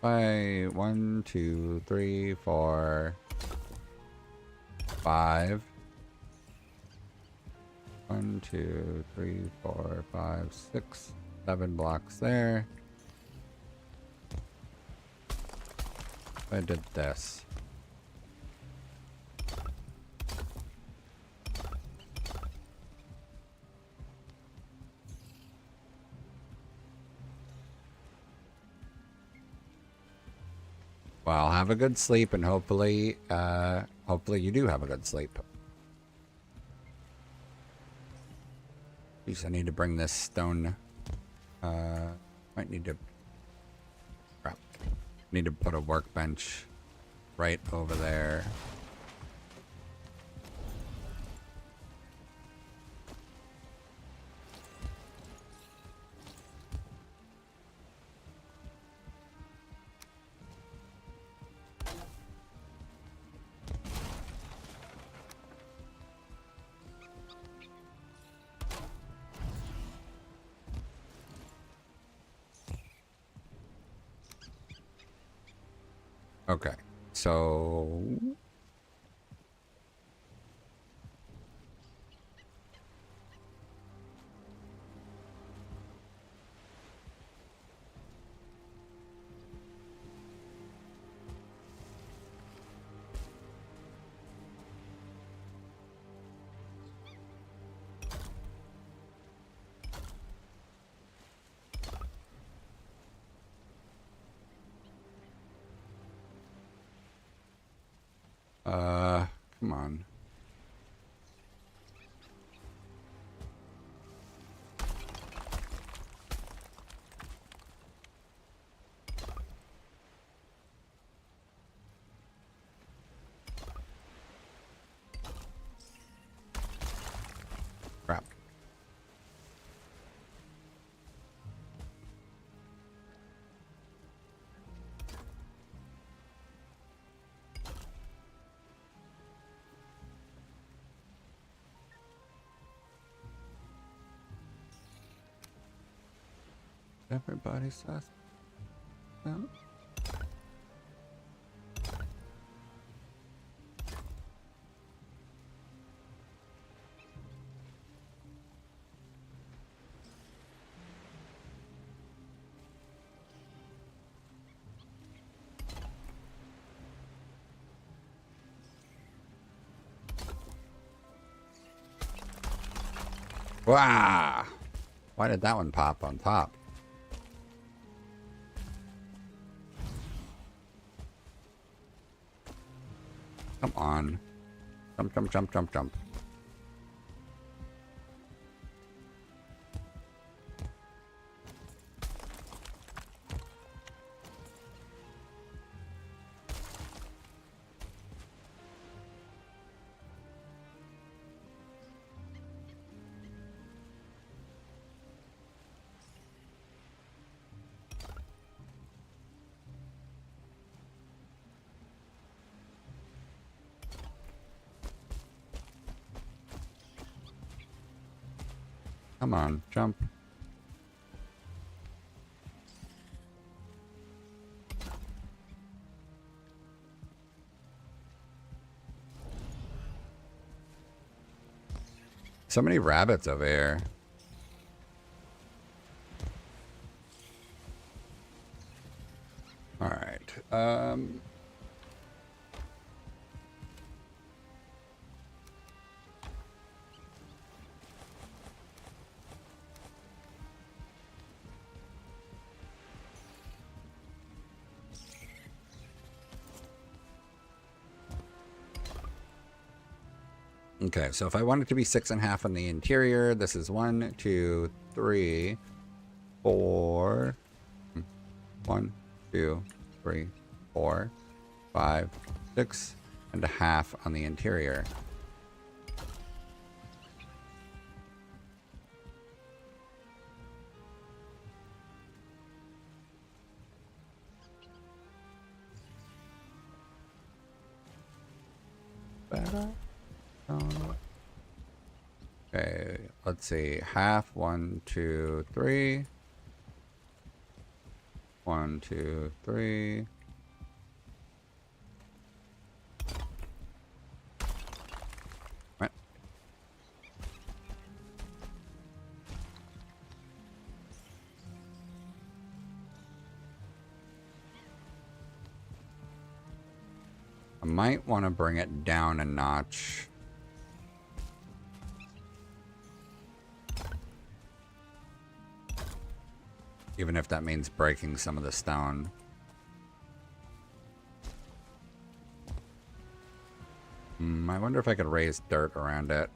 By 1, 2, 3, 4, 5. 1, 2, 3, 4, 5, 6, 7 blocks there. I did this. Well, have a good sleep, and hopefully you do have a good sleep. Jeez, I need to bring this stone. Might need to. Crap. Need to put a workbench right over there. Okay, so come on. Crap. Everybody says. No. Wow! Why did that one pop on top? Come on. Jump, jump, jump, jump, jump. Come on, jump. So many rabbits over here. All right. Okay, so if I want it to be 6.5 on the interior, this is 1, 2, 3, 4. 1, 2, 3, 4, 5, 6, and a half on the interior. Okay, let's see. Half, 1, 2, 3. 1, 2, 3. What? I might want to bring it down a notch. Even if that means breaking some of the stone. I wonder if I could raise dirt around it.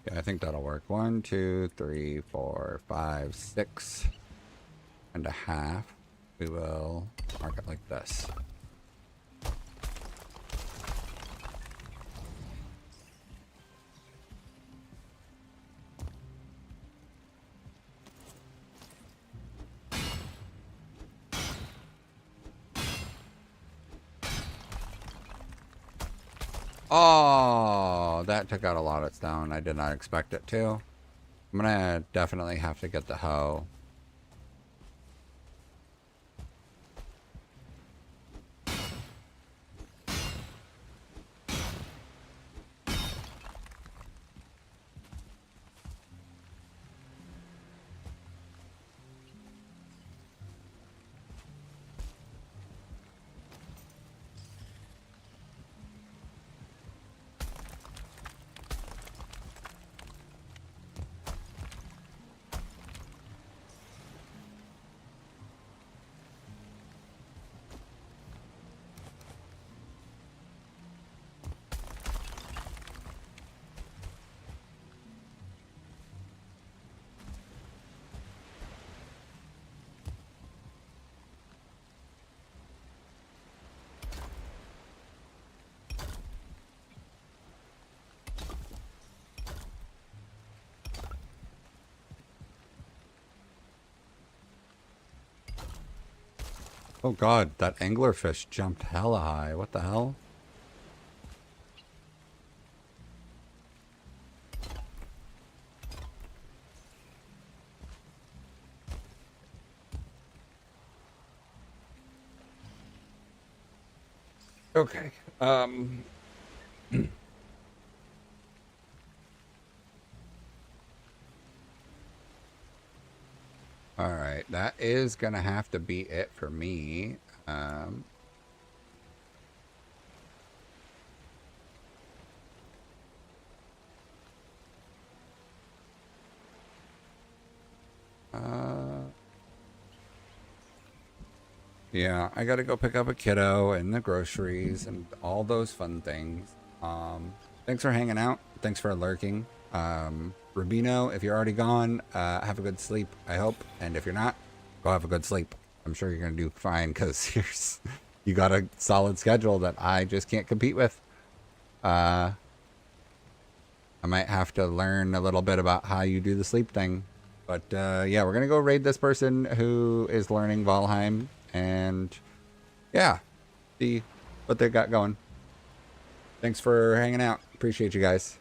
Yeah, I think that'll work. 1, 2, 3, 4, 5, 6 and a half. We will mark it like this. Oh, that took out a lot of stone. I did not expect it to. I'm gonna definitely have to get the hoe. Oh god, that anglerfish jumped hella high. What the hell? Okay. All right, that is gonna have to be it for me. Um, uh, yeah, I gotta go pick up a kiddo and the groceries and all those fun things. Thanks for hanging out. Thanks for lurking. Rubino, if you're already gone, have a good sleep, I hope. And if you're not, go have a good sleep. I'm sure you're gonna do fine because you got a solid schedule that I just can't compete with. I might have to learn a little bit about how you do the sleep thing. But yeah, we're going to go raid this person who is learning Valheim. And yeah, see what they got going. Thanks for hanging out. Appreciate you guys.